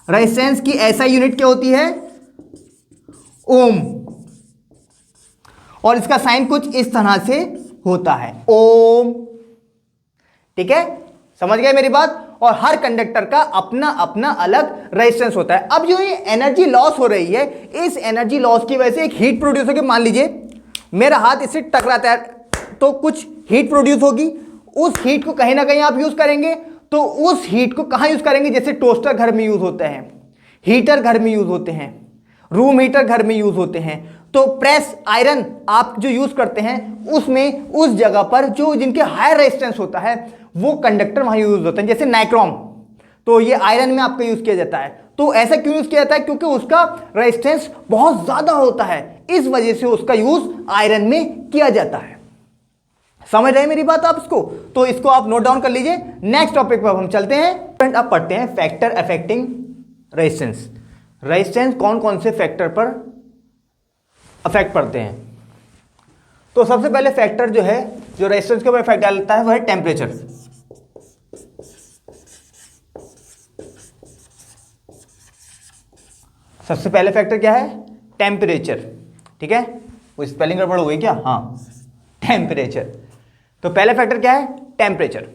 रेजिस्टेंस की, ऐसा यूनिट क्या होती है? ओम। और इसका साइन कुछ इस तरह से होता है, ओम। ठीक है, समझ गए मेरी बात? और हर कंडक्टर का अपना अपना अलग रेजिस्टेंस होता है। अब जो ये एनर्जी लॉस हो रही है, इस एनर्जी लॉस की वजह से एक हीट प्रोड्यूस होगी। मान लीजिए मेरा हाथ इससे टकराता है तो कुछ हीट प्रोड्यूस होगी। उस हीट को कहीं ना कहीं आप यूज करेंगे, तो उस हीट को कहां यूज करेंगे? जैसे टोस्टर घर में यूज होते हैं, हीटर घर में यूज होते हैं, रूम हीटर घर में यूज होते हैं। तो प्रेस आयरन आप जो यूज करते हैं उसमें उस जगह पर जो जिनके हाई रेजिस्टेंस होता है वो कंडक्टर वहां यूज होते हैं। जैसे नाइक्रोम, तो ये आयरन में आपका यूज किया जाता है। तो ऐसा क्यों यूज किया जाता है? क्योंकि उसका रेजिस्टेंस बहुत ज्यादा होता है, इस वजह से उसका यूज आयरन में किया जाता है। समझ रहे हैं मेरी बात आप इसको? तो इसको आप नोट डाउन कर लीजिए। नेक्स्ट टॉपिक पर हम चलते हैं। अब पढ़ते हैं फैक्टर अफेक्टिंग रेजिस्टेंस। रेजिस्टेंस कौन कौन से फैक्टर पर अफेक्ट पड़ते हैं? तो सबसे पहले फैक्टर जो है जो रेजिस्टेंस के ऊपर इफेक्ट डालता है वो है टेम्परेचर। सबसे पहले फैक्टर क्या है? टेम्परेचर। ठीक है, वो स्पेलिंग गड़बड़ हो गई क्या? हाँ, टेम्परेचर। तो पहला फैक्टर क्या है? टेम्परेचर।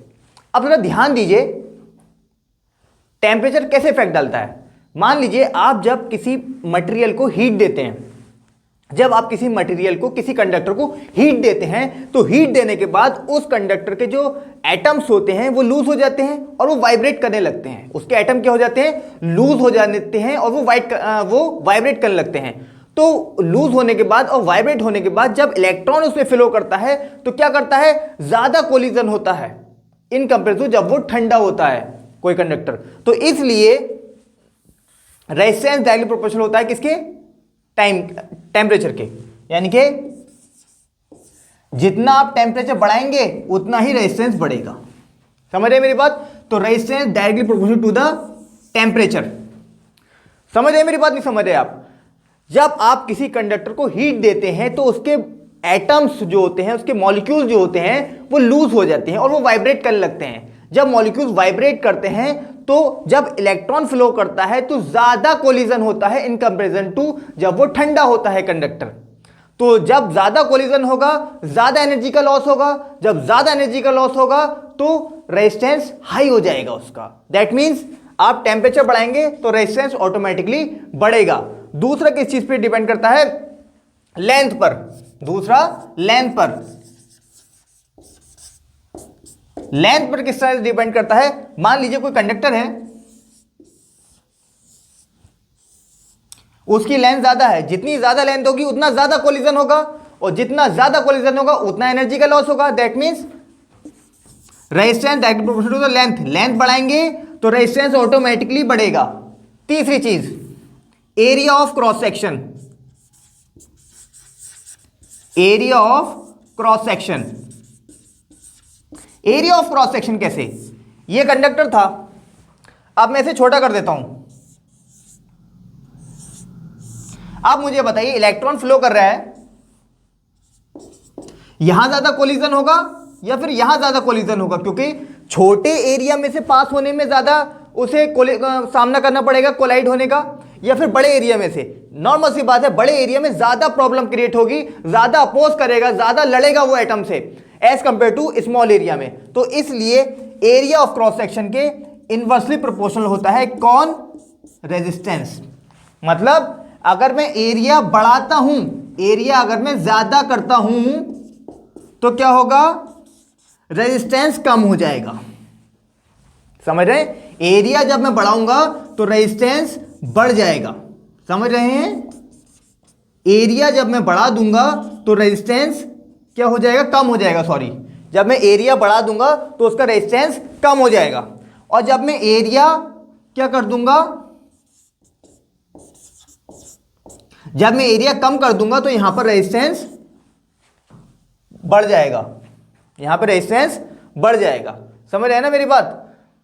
अब जरा ध्यान दीजिए, टेम्परेचर कैसे इफेक्ट डालता है। मान लीजिए आप जब किसी मटेरियल को हीट देते हैं, जब आप किसी मटेरियल को, किसी कंडक्टर को हीट देते हैं, तो हीट देने के बाद उस कंडक्टर के जो एटम्स होते हैं वो लूज हो जाते हैं और वो वाइब्रेट करने लगते हैं। उसके एटम क्या हो जाते हैं? लूज हो जाते हैं और वो वाइब्रेट करने लगते हैं। तो लूज होने के बाद और वाइब्रेट होने के बाद जब इलेक्ट्रॉन उसमें फ्लो करता है तो क्या करता है? ज्यादा कोलिजन होता है इन कंपेयर टू जब वो ठंडा होता है कोई कंडक्टर। तो इसलिए रेजिस्टेंस डायरेक्टली प्रोपोर्शनल होता है किसके? टेम्परेचर के, यानी कि जितना आप टेम्परेचर बढ़ाएंगे उतना ही रेजिस्टेंस बढ़ेगा। समझ रहे मेरी बात? तो resistance directly proportional to the temperature. समझ रहे मेरी बात? नहीं समझ रहे आप? जब आप किसी कंडक्टर को हीट देते हैं तो उसके एटम्स जो होते हैं, उसके मॉलिक्यूल्स जो होते हैं वो लूज हो जाते हैं और वो वाइब्रेट करने लगते हैं। जब मॉलिक्यूल्स वाइब्रेट करते हैं तो जब इलेक्ट्रॉन फ्लो करता है तो ज्यादा कोलिजन होता है इन कंपैरिजन टू जब वो ठंडा होता है कंडक्टर। तो जब ज्यादा कोलिजन होगा ज्यादा एनर्जी का लॉस होगा, जब ज्यादा एनर्जी का लॉस होगा तो रेजिस्टेंस हाई हो जाएगा उसका। दैट मीन्स आप टेम्परेचर बढ़ाएंगे तो रेजिस्टेंस ऑटोमेटिकली बढ़ेगा। दूसरा किस चीज पे डिपेंड करता है? लेंथ पर। दूसरा लेंथ पर। लेंथ पर किस तरह से डिपेंड करता है? मान लीजिए कोई कंडक्टर है, उसकी लेंथ ज्यादा है, जितनी ज्यादा लेंथ होगी उतना ज्यादा कोलिजन होगा, और जितना ज्यादा कोलिजन होगा उतना एनर्जी का लॉस होगा। That means resistance directly proportional to the length. Length बढ़ाएंगे तो रेजिस्टेंस ऑटोमेटिकली बढ़ेगा। तीसरी चीज, area of cross section. Area of cross section. Area of cross section कैसे? ये कंडक्टर था, अब मैं इसे छोटा कर देता हूं। अब मुझे बताइए, इलेक्ट्रॉन फ्लो कर रहा है, यहां ज्यादा कोलिजन होगा या फिर यहां ज्यादा कोलिजन होगा? क्योंकि छोटे एरिया में से पास होने में ज्यादा उसे सामना करना पड़ेगा कोलाइड होने का, या फिर बड़े एरिया में से? नॉर्मल सी बात है, बड़े एरिया में ज्यादा प्रॉब्लम क्रिएट होगी, ज्यादा अपोज करेगा, ज्यादा लड़ेगा वो एटम से as compare to small area में। तो इसलिए एरिया ऑफ क्रॉस सेक्शन के इनवर्सली प्रोपोर्शनल होता है कौन? रेजिस्टेंस। मतलब अगर मैं एरिया बढ़ाता हूं, एरिया अगर मैं ज्यादा करता हूं तो क्या होगा? रेजिस्टेंस कम हो जाएगा। समझ रहे हैं? एरिया जब मैं बढ़ाऊंगा तो रेजिस्टेंस बढ़ जाएगा। समझ रहे हैं? एरिया जब मैं बढ़ा दूंगा तो रेजिस्टेंस क्या हो जाएगा? कम हो जाएगा। सॉरी, जब मैं एरिया बढ़ा दूंगा तो उसका रेजिस्टेंस कम हो जाएगा, और जब मैं एरिया क्या कर दूंगा, जब मैं एरिया कम कर दूंगा तो यहां पर रेजिस्टेंस बढ़ जाएगा। यहां पर रेजिस्टेंस बढ़ जाएगा। समझ रहे हैं ना मेरी बात?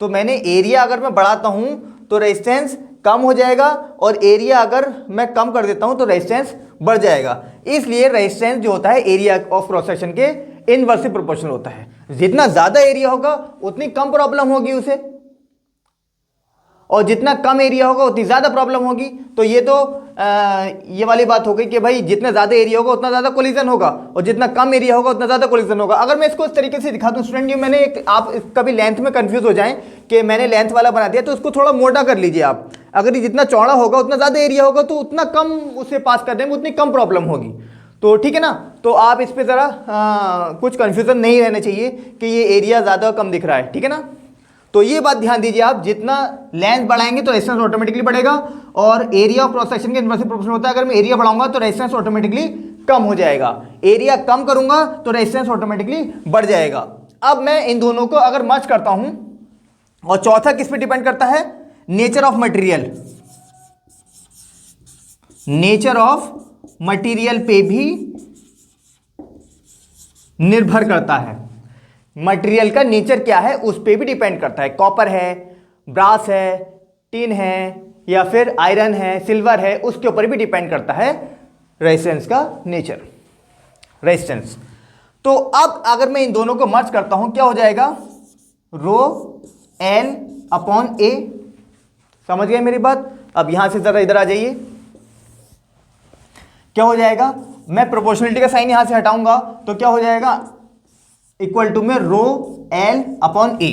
तो मैंने एरिया अगर मैं बढ़ाता हूं तो रेजिस्टेंस कम हो जाएगा, और एरिया अगर मैं कम कर देता हूं तो रेजिस्टेंस बढ़ जाएगा। इसलिए रेजिस्टेंस जो होता है एरिया ऑफ क्रॉस सेक्शन के इनवर्सली प्रोपोर्शनल होता है। जितना ज्यादा एरिया होगा उतनी कम प्रॉब्लम होगी उसे, और जितना कम एरिया होगा उतनी ज्यादा प्रॉब्लम होगी। तो ये तो ये वाली बात हो गई कि भाई जितना ज्यादा एरिया होगा उतना ज्यादा कोलिजन होगा, और जितना कम एरिया होगा उतना ज्यादा कोलिजन होगा। अगर मैं इसको इस तरीके से दिखा दूं स्टूडेंट, मैंने आप कभी लेंथ में कंफ्यूज हो जाएं कि मैंने लेंथ वाला बना दिया, तो उसको थोड़ा मोटा कर लीजिए आप। अगर ये जितना चौड़ा होगा उतना ज्यादा एरिया होगा तो उतना कम उसे पास करने में उतनी कम प्रॉब्लम होगी। तो ठीक है ना? तो आप इस पे जरा कुछ कंफ्यूजन नहीं रहना चाहिए कि ये एरिया ज्यादा कम दिख रहा है। ठीक है ना? तो ये बात ध्यान दीजिए आप, जितना लेंथ बढ़ाएंगे तो रेजिस्टेंस ऑटोमेटिकली बढ़ेगा, और एरिया ऑफ क्रॉस सेक्शन के इनवर्सली प्रोपोर्शनल होता है। अगर मैं एरिया बढ़ाऊंगा तो रेजिस्टेंस ऑटोमेटिकली कम हो जाएगा, एरिया कम करूंगा तो रेजिस्टेंस ऑटोमेटिकली बढ़ जाएगा। अब मैं इन दोनों को अगर मर्ज करता हूं, और चौथा किस पे डिपेंड करता है? Nature of material. Nature of material पे भी निर्भर करता है। मटेरियल का नेचर क्या है उस पे भी डिपेंड करता है। कॉपर है, ब्रास है, टिन है, या फिर आयरन है, सिल्वर है, उसके ऊपर भी डिपेंड करता है रेजिस्टेंस का नेचर। रेजिस्टेंस। तो अब अगर मैं इन दोनों को मर्ज करता हूं क्या हो जाएगा? रो एल अपॉन ए। समझ गए मेरी बात? अब यहां से जरा इधर आ जाइए, क्या हो जाएगा? मैं प्रोपोर्शनलिटी का साइन यहां से हटाऊंगा तो क्या हो जाएगा? इक्वल टू में rho L upon A.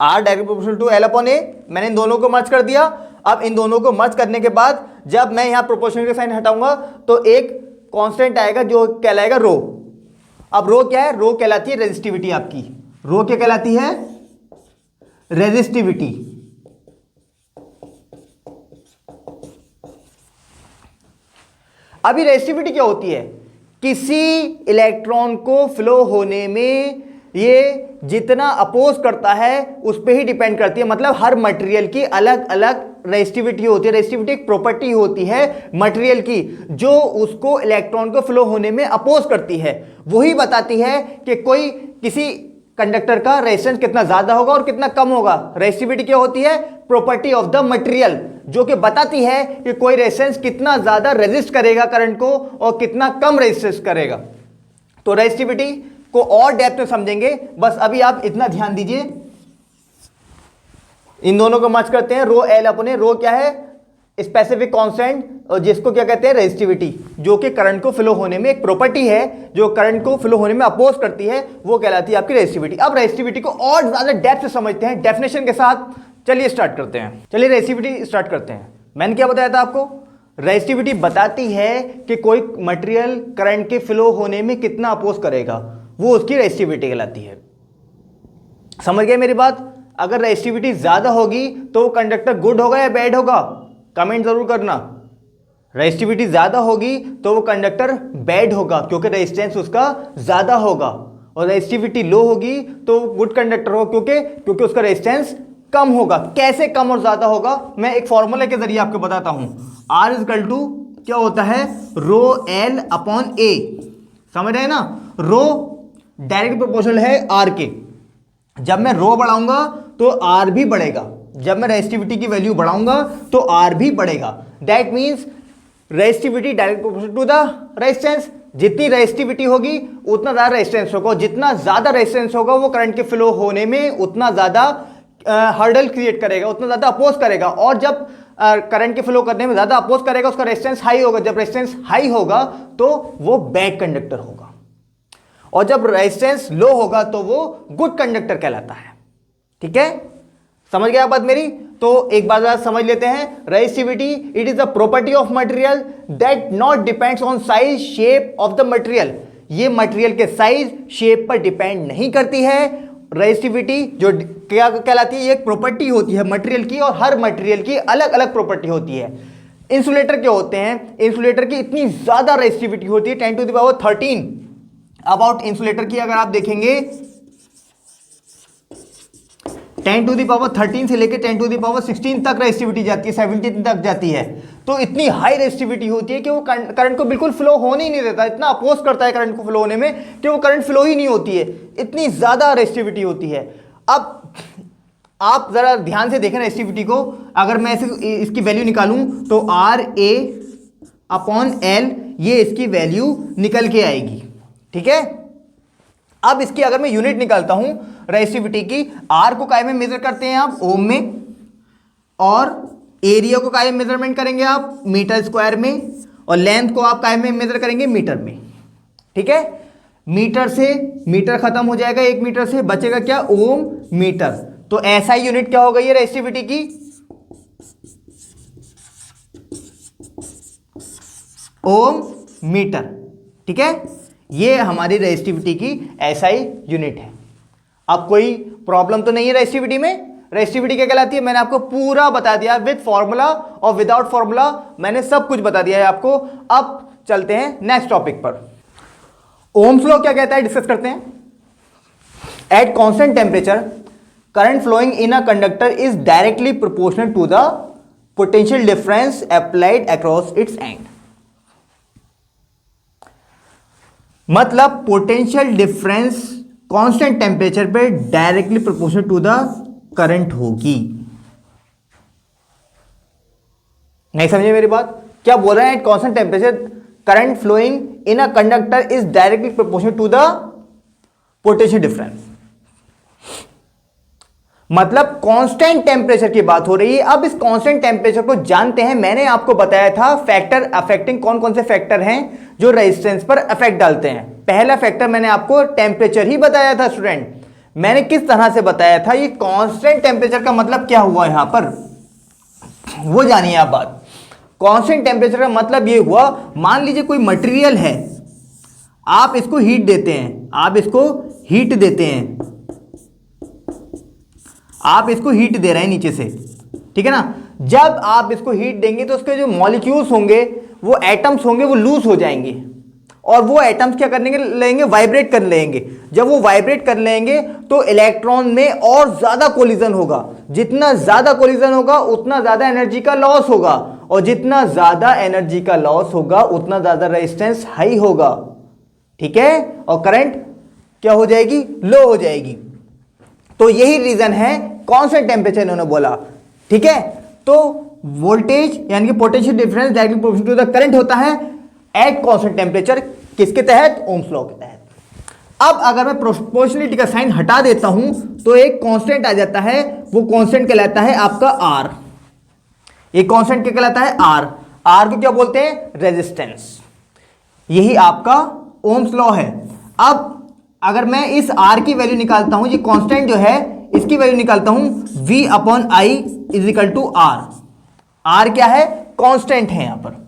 R direct proportional to L upon A. मैंने इन दोनों को मर्ज कर दिया। अब इन दोनों को मर्ज करने के बाद जब मैं यहां प्रोपोर्शनल का साइन हटाऊंगा तो एक कांस्टेंट आएगा जो कहलाएगा रो। अब रो क्या है? रो कहलाती है रेजिस्टिविटी आपकी। रो क्या कहलाती है? रेजिस्टिविटी। अभी रेजिस्टिविटी क्या होती है? किसी इलेक्ट्रॉन को फ्लो होने में ये जितना अपोज करता है उस पर ही डिपेंड करती है। मतलब हर मटेरियल की अलग अलग रेजिस्टिविटी होती है, रेजिस्टिविटी एक प्रॉपर्टी होती है मटेरियल की जो उसको इलेक्ट्रॉन को फ्लो होने में अपोज करती है। वही बताती है कि कोई किसी कंडक्टर का रेजिस्टेंस कितना ज्यादा होगा और कितना कम होगा। रेजिस्टिविटी क्या होती है? प्रॉपर्टी ऑफ द मटेरियल, जो कि बताती है कि कोई रेजिस्टेंस कितना ज्यादा रेजिस्ट करेगा करंट को और कितना कम रेजिस्ट करेगा। तो रेजिस्टिविटी को और डेप्थ में समझेंगे, बस अभी आप इतना ध्यान दीजिए। इन दोनों को मर्ज करते हैं, रो एल अपने रो क्या है? स्पेसिफिक कांस्टेंट, और जिसको क्या कहते हैं? रेजिस्टिविटी, जो कि करंट को फ्लो होने में एक प्रॉपर्टी है, जो करंट को फ्लो होने में अपोज करती है, वो कहलाती है आपकी रेजिस्टिविटी। अब रेजिस्टिविटी को और ज्यादा डेप्थ से समझते हैं डेफिनेशन के साथ। चलिए स्टार्ट करते हैं, चलिए रेजिस्टिविटी स्टार्ट करते हैं। मैंने क्या बताया था आपको? रेजिस्टिविटी बताती है कि कोई मटेरियल करंट के फ्लो होने में कितना अपोज करेगा, वो उसकी रेजिस्टिविटी कहलाती है। समझ गए मेरी बात? अगर रेजिस्टिविटी ज्यादा होगी तो वो कंडक्टर गुड होगा या बैड होगा? कमेंट जरूर करना। रेजिस्टिविटी ज्यादा होगी तो वो कंडक्टर बैड होगा, क्योंकि रेजिस्टेंस उसका ज्यादा होगा। और रेजिस्टिविटी लो होगी तो गुड कंडक्टर होगा, क्योंकि उसका रेजिस्टेंस कम होगा। कैसे कम और ज्यादा होगा, मैं एक फॉर्मूला के जरिए आपको बताता हूं। R इक्वल टू क्या होता है? रो एल अपॉन ए। समझ रहे हैं ना? रो डायरेक्ट प्रोपोर्शनल है R के। जब मैं रो बढ़ाऊंगा तो R भी बढ़ेगा, जब मैं रेजिस्टिविटी की वैल्यू बढ़ाऊंगा तो R भी बढ़ेगा। That means resistivity direct proportional to the resistance. जितनी रेजिस्टिविटी होगी उतना ज्यादा रेजिस्टेंस होगा, जितना ज्यादा रेजिस्टेंस होगा वो करंट के फ्लो होने में उतना ज्यादा हर्डल क्रिएट करेगा, उतना ज्यादा अपोज करेगा। और जब करंट के फ्लो करने में ज्यादा अपोज करेगा, उसका रेजिस्टेंस हाई होगा। जब रेजिस्टेंस हाई होगा तो वो बैड कंडक्टर होगा, और जब रेजिस्टेंस लो होगा तो वो गुड कंडक्टर कहलाता है। ठीक है, समझ गया बात मेरी? तो एक बात समझ लेते हैं। Resistivity it is the property of material that not depends on size shape of the material. ये मटेरियल के साइज शेप पर डिपेंड नहीं करती है। रेजिस्टिविटी जो क्या कहलाती है? ये एक प्रॉपर्टी होती है मटेरियल की, और हर मटेरियल की अलग अलग प्रॉपर्टी होती है। इंसुलेटर क्या होते हैं? इंसुलेटर की इतनी ज्यादा रेजिस्टिविटी होती है 10 to the power 13। About insulator की अगर आप देखेंगे 10 टू दी पावर 13 से लेकर 10 टू दी पावर 16 तक रेजिस्टिविटी जाती है, 17 तक जाती है। तो इतनी हाई रेजिस्टिविटी होती है कि वो करंट को बिल्कुल फ्लो होने ही नहीं देता। इतना अपोज करता है करंट को फ्लो होने में कि वो करंट फ्लो ही नहीं होती है, इतनी ज्यादा रेजिस्टिविटी होती है। अब आप जरा ध्यान से देखें रेजिस्टिविटी को। अगर मैं इसकी वैल्यू निकालूं तो RA अपॉन L, ये इसकी वैल्यू निकल के आएगी। ठीक है, अब इसकी अगर मैं यूनिट निकालता हूं रेजिस्टिविटी की, R को काय में मेजर करते हैं आप? ओम में। और एरिया को काय में मेजरमेंट करेंगे आप? मीटर स्क्वायर में। और लेंथ को आप काय में मेजर करेंगे? मीटर में। ठीक है, मीटर से मीटर खत्म हो जाएगा, 1 मीटर से बचेगा क्या? ओम मीटर। तो ऐसा ही यूनिट क्या हो गई है रेजिस्टिविटी की? ओम मीटर। ठीक है, ये हमारी रेजिस्टिविटी की SI यूनिट है। अब कोई प्रॉब्लम तो नहीं है रेजिस्टिविटी में? रेजिस्टिविटी क्या कहलाती है? मैंने आपको पूरा बता दिया विद फॉर्मूला और विदाउट फॉर्मूला, मैंने सब कुछ बता दिया है आपको। अब चलते हैं नेक्स्ट टॉपिक पर। ओम्स लॉ क्या कहता है, डिस्कस करते हैं। At constant temperature current flowing in a conductor is directly proportional to the potential difference applied across its end. मतलब पोटेंशियल डिफरेंस कांस्टेंट टेम्परेचर पे directly proportional to the current होगी। नहीं समझे मेरी बात? क्या बोल रहे हैं? At constant temperature current flowing in a conductor is directly proportional to the potential difference. मतलब कांस्टेंट टेम्परेचर की बात हो रही है। अब इस कांस्टेंट टेम्परेचर को जानते हैं, मैंने आपको बताया था फैक्टर अफेक्टिंग, कौन कौन से फैक्टर हैं जो रेजिस्टेंस पर अफेक्ट डालते हैं। पहला फैक्टर मैंने आपको टेम्परेचर ही बताया था स्टूडेंट। मैंने किस तरह से बताया था? ये कांस्टेंट टेम्परेचर का मतलब क्या हुआ यहां पर, वो जानिए आप बात। कांस्टेंट टेम्परेचर का मतलब ये हुआ, मान लीजिए कोई मटेरियल है, आप इसको हीट देते हैं, आप इसको हीट देते हैं, आप इसको हीट दे रहे हैं नीचे से, ठीक है ना। जब आप इसको हीट देंगे तो उसके जो मॉलिक्यूल्स होंगे, वो एटम्स होंगे, वो लूज हो जाएंगे। और वो एटम्स क्या करने लेंगे, वाइब्रेट कर लेंगे। जब वो वाइब्रेट कर लेंगे तो इलेक्ट्रॉन में और ज्यादा कोलिजन होगा, जितना ज्यादा कोलिजन होगा उतना ज्यादा एनर्जी का लॉस होगा, और जितना ज्यादा एनर्जी का लॉस होगा उतना ज्यादा रेजिस्टेंस हाई होगा, ठीक है, और करंट क्या हो जाएगी, लो हो जाएगी। तो यही रीजन है कांस्टेंट टेम्परेचर इन्होंने बोला, ठीक है। तो वोल्टेज यानी कि potential difference directly proportional to the current होता है एट कांस्टेंट टेम्परेचर, किसके तहत, ओम्स लॉ के तहत। अब अगर मैं प्रोपोर्शनलिटी का साइन हटा देता हूं तो एक कांस्टेंट आ जाता है, वो कांस्टेंट कहलाता है आपका आर। ये कांस्टेंट क्या कहलाता है, आर। आर को क्या बोलते हैं, रेजिस्टेंस। यही आपका ओम्स लॉ है। अब अगर मैं इस आर की वैल्यू निकालता हूं, ये कांस्टेंट जो है इसकी वैल्यू निकालता हूं, V upon I is equal to R. R क्या है, कांस्टेंट है यहां पर।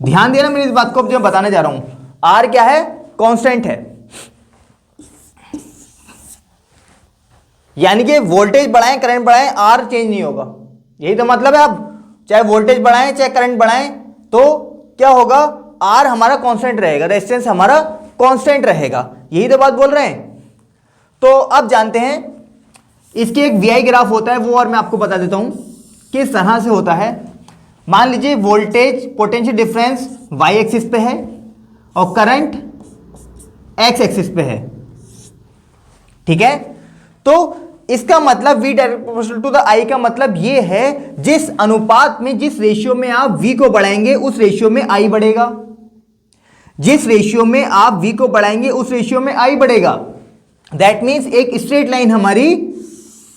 ध्यान देना मेरी इस बात को, अब जो मैं बताने जा रहा हूं, आर क्या है, कांस्टेंट है। यानी कि वोल्टेज बढ़ाएं करंट बढ़ाएं आर चेंज नहीं होगा, यही तो मतलब है। अब चाहे वोल्टेज बढ़ाएं चाहे करंट बढ़ाएं तो क्या होगा, आर हमारा कांस्टेंट रहेगा, रेजिस्टेंस हमारा कांस्टेंट रहेगा, यही तो बात बोल रहे हैं। तो अब जानते हैं इसकी एक वीआई ग्राफ होता है, वो और मैं आपको बता देता हूं किस तरह से होता है। मान लीजिए voltage potential difference Y axis पे है और करंट एक्स एक्सिस पे है, ठीक है। तो इसका मतलब V direct proportional to the I का मतलब ये है, जिस अनुपात में, जिस रेशियो में आप V को बढ़ाएंगे उस रेशियो में I बढ़ेगा। जिस रेशियो में आप V को बढ़ाएंगे उस रेशियो में I बढ़ेगा। दैट मीन्स एक स्ट्रेट लाइन हमारी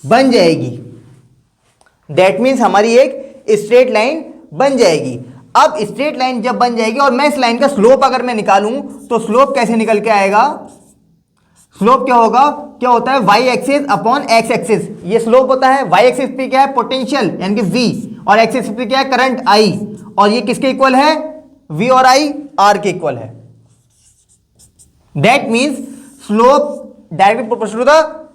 बन जाएगी। दैट मीन्स हमारी एक स्ट्रेट लाइन बन जाएगी। अब स्ट्रेट लाइन जब बन जाएगी और मैं इस लाइन का स्लोप अगर मैं निकालूं तो स्लोप कैसे निकल के आएगा, स्लोप क्या होगा, क्या होता है, Y axis upon X axis. ये स्लोप होता है। वाई एक्सिस पे क्या है, पोटेंशियल यानी कि V, और एक्स एक्सिस पे क्या है, करंट I, और ये किसके इक्वल है, V और I R के इक्वल है। That means slope directly proportional to the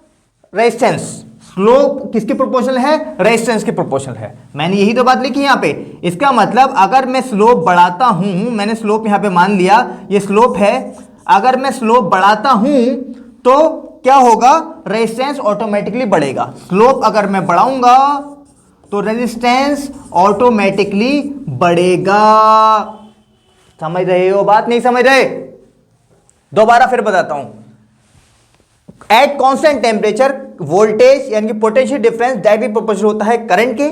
resistance. Slope किसके प्रोपोर्शनल है, रेजिस्टेंस के प्रोपोर्शनल है। मैंने यही तो बात लिखी यहां पे। इसका मतलब अगर मैं स्लोप बढ़ाता हूं, मैंने स्लोप यहां पे मान लिया, ये स्लोप है, अगर मैं स्लोप बढ़ाता हूं तो क्या होगा, रेजिस्टेंस ऑटोमेटिकली बढ़ेगा। स्लोप अगर मैं बढ़ाऊंगा तो रेजिस्टेंस ऑटोमेटिकली बढ़ेगा। समझ रहे हो बात, नहीं समझ रहे, दोबारा फिर बताता हूं। एट कांस्टेंट टेम्परेचर वोल्टेज यानी कि पोटेंशियल डिफरेंस डायरेक्टली प्रोपोर्शनल होता है करंट के,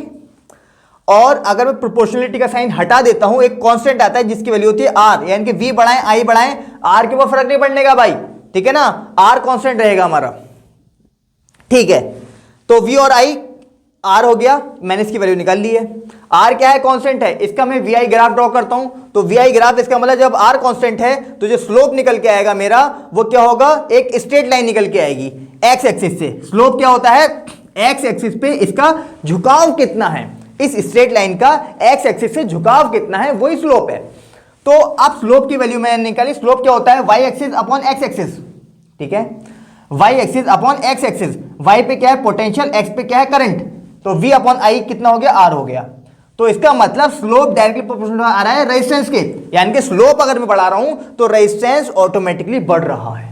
और अगर मैं प्रोपोर्शनलिटी का साइन हटा देता हूं एक कांस्टेंट आता है जिसकी वैल्यू होती है आर, यानी कि V बढ़ाएं I बढ़ाएं, आर के ऊपर फर्क नहीं पड़ने का भाई, ठीक है ना, आर कांस्टेंट रहेगा हमारा, ठीक है। तो V और I, आर हो गया, मैंने इसकी वैल्यू निकाल ली है। आर क्या है, कांस्टेंट है। इसका मैं VI ग्राफ ड्रॉ करता हूं तो VI ग्राफ, इसका मतलब जब आर कांस्टेंट है तो जो स्लोप निकल के आएगा मेरा वो क्या होगा, एक स्ट्रेट लाइन निकल के आएगी एक्स एक्सिस से। स्लोप क्या होता है, एक्स एक्सिस पे इसका झुकाव कितना है, इस स्ट्रेट लाइन का एक्स एक्सिस से झुकाव कितना है, वही स्लोप है। तो अब स्लोप की वैल्यू मैंने निकाली। स्लोप क्या होता है, Y axis upon X axis, ठीक है, Y axis upon X axis. Y पे क्या है पोटेंशियल, एक्स पे क्या है करंट, तो V अपॉन आई कितना हो गया, आर हो गया। तो इसका मतलब स्लोप डायरेक्टली प्रोपोर्शनल आ रहा है रेजिस्टेंस के, यानी कि स्लोप अगर मैं बढ़ा रहा हूं तो रेजिस्टेंस ऑटोमेटिकली बढ़ रहा है।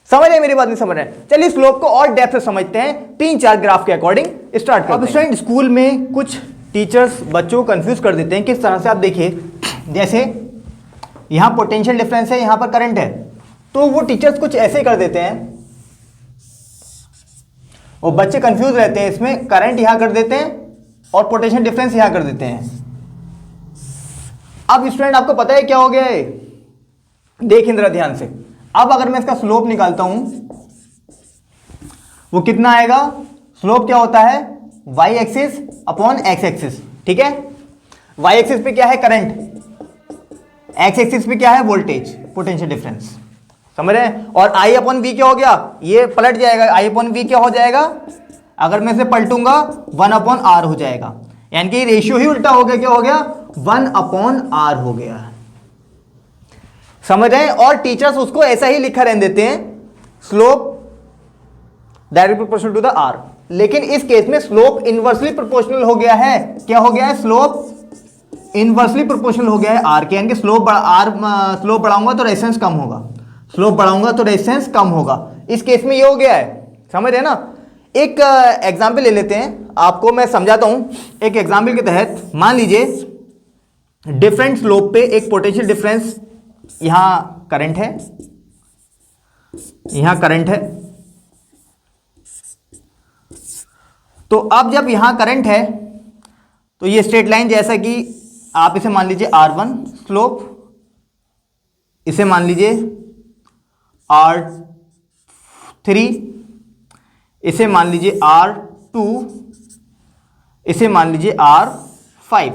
समझ रहे मेरी बात, नहीं समझ रहे, चलिए स्लोप को और डेप्थ से समझते हैं, 3-4 ग्राफ के अकॉर्डिंग स्टार्ट करते हैं। अब स्टूडेंट स्कूल में कुछ टीचर्स बच्चों को कंफ्यूज कर देते हैं किस तरह से, आप देखिए जैसे यहां पोटेंशियल डिफरेंस है, यहां पर करंट है, तो वो टीचर्स कुछ ऐसे कर देते हैं, वो बच्चे कंफ्यूज रहते हैं इसमें, करंट यहां कर देते हैं और पोटेंशियल डिफरेंस यहां कर देते हैं। अब स्टूडेंट आपको पता है क्या हो गया है, देखिए जरा ध्यान से। अब अगर मैं इसका स्लोप निकालता हूं वो कितना आएगा, स्लोप क्या होता है, Y axis upon X axis, ठीक है। वाई एक्सिस पे क्या है करंट, एक्स एक्सिस पे क्या है वोल्टेज, पोटेंशियल डिफरेंस, समझ रहे हैं। और आई अपॉन वी क्या हो गया, ये पलट जाएगा, आई अपॉन वी क्या हो जाएगा, अगर मैं इसे पलटूंगा 1 अपॉन आर हो जाएगा, यानी कि रेशियो ही उल्टा हो गया, क्या हो गया 1 अपॉन आर हो गया, समझ रहे हैं। और टीचर्स उसको ऐसा ही लिखा रहने देते हैं, slope direct proportional to the R. लेकिन इस केस में स्लोप इनवर्सली प्रोपोर्शनल हो गया है। क्या हो गया है? स्लोप इनवर्सली प्रोपोर्शनल हो गया है आर के, यानी कि स्लोप बढ़ाऊंगा तो रेजिस्टेंस कम होगा, स्लोप बढ़ाऊंगा तो रेजिस्टेंस कम होगा। इस केस में ये हो गया है, समझ रहे हैं ना। एक एग्जाम्पल ले लेते हैं, आपको मैं समझाता हूं। एक एग्जाम्पल के तहत मान लीजिए डिफरेंट स्लोप पे एक पोटेंशियल डिफरेंस, यहां करंट है, यहां करंट है। तो अब जब यहां करंट है तो ये स्ट्रेट लाइन, जैसा कि आप इसे मान लीजिए R1 स्लोप, इसे मान लीजिए R3, इसे मान लीजिए R2, इसे मान लीजिए R5।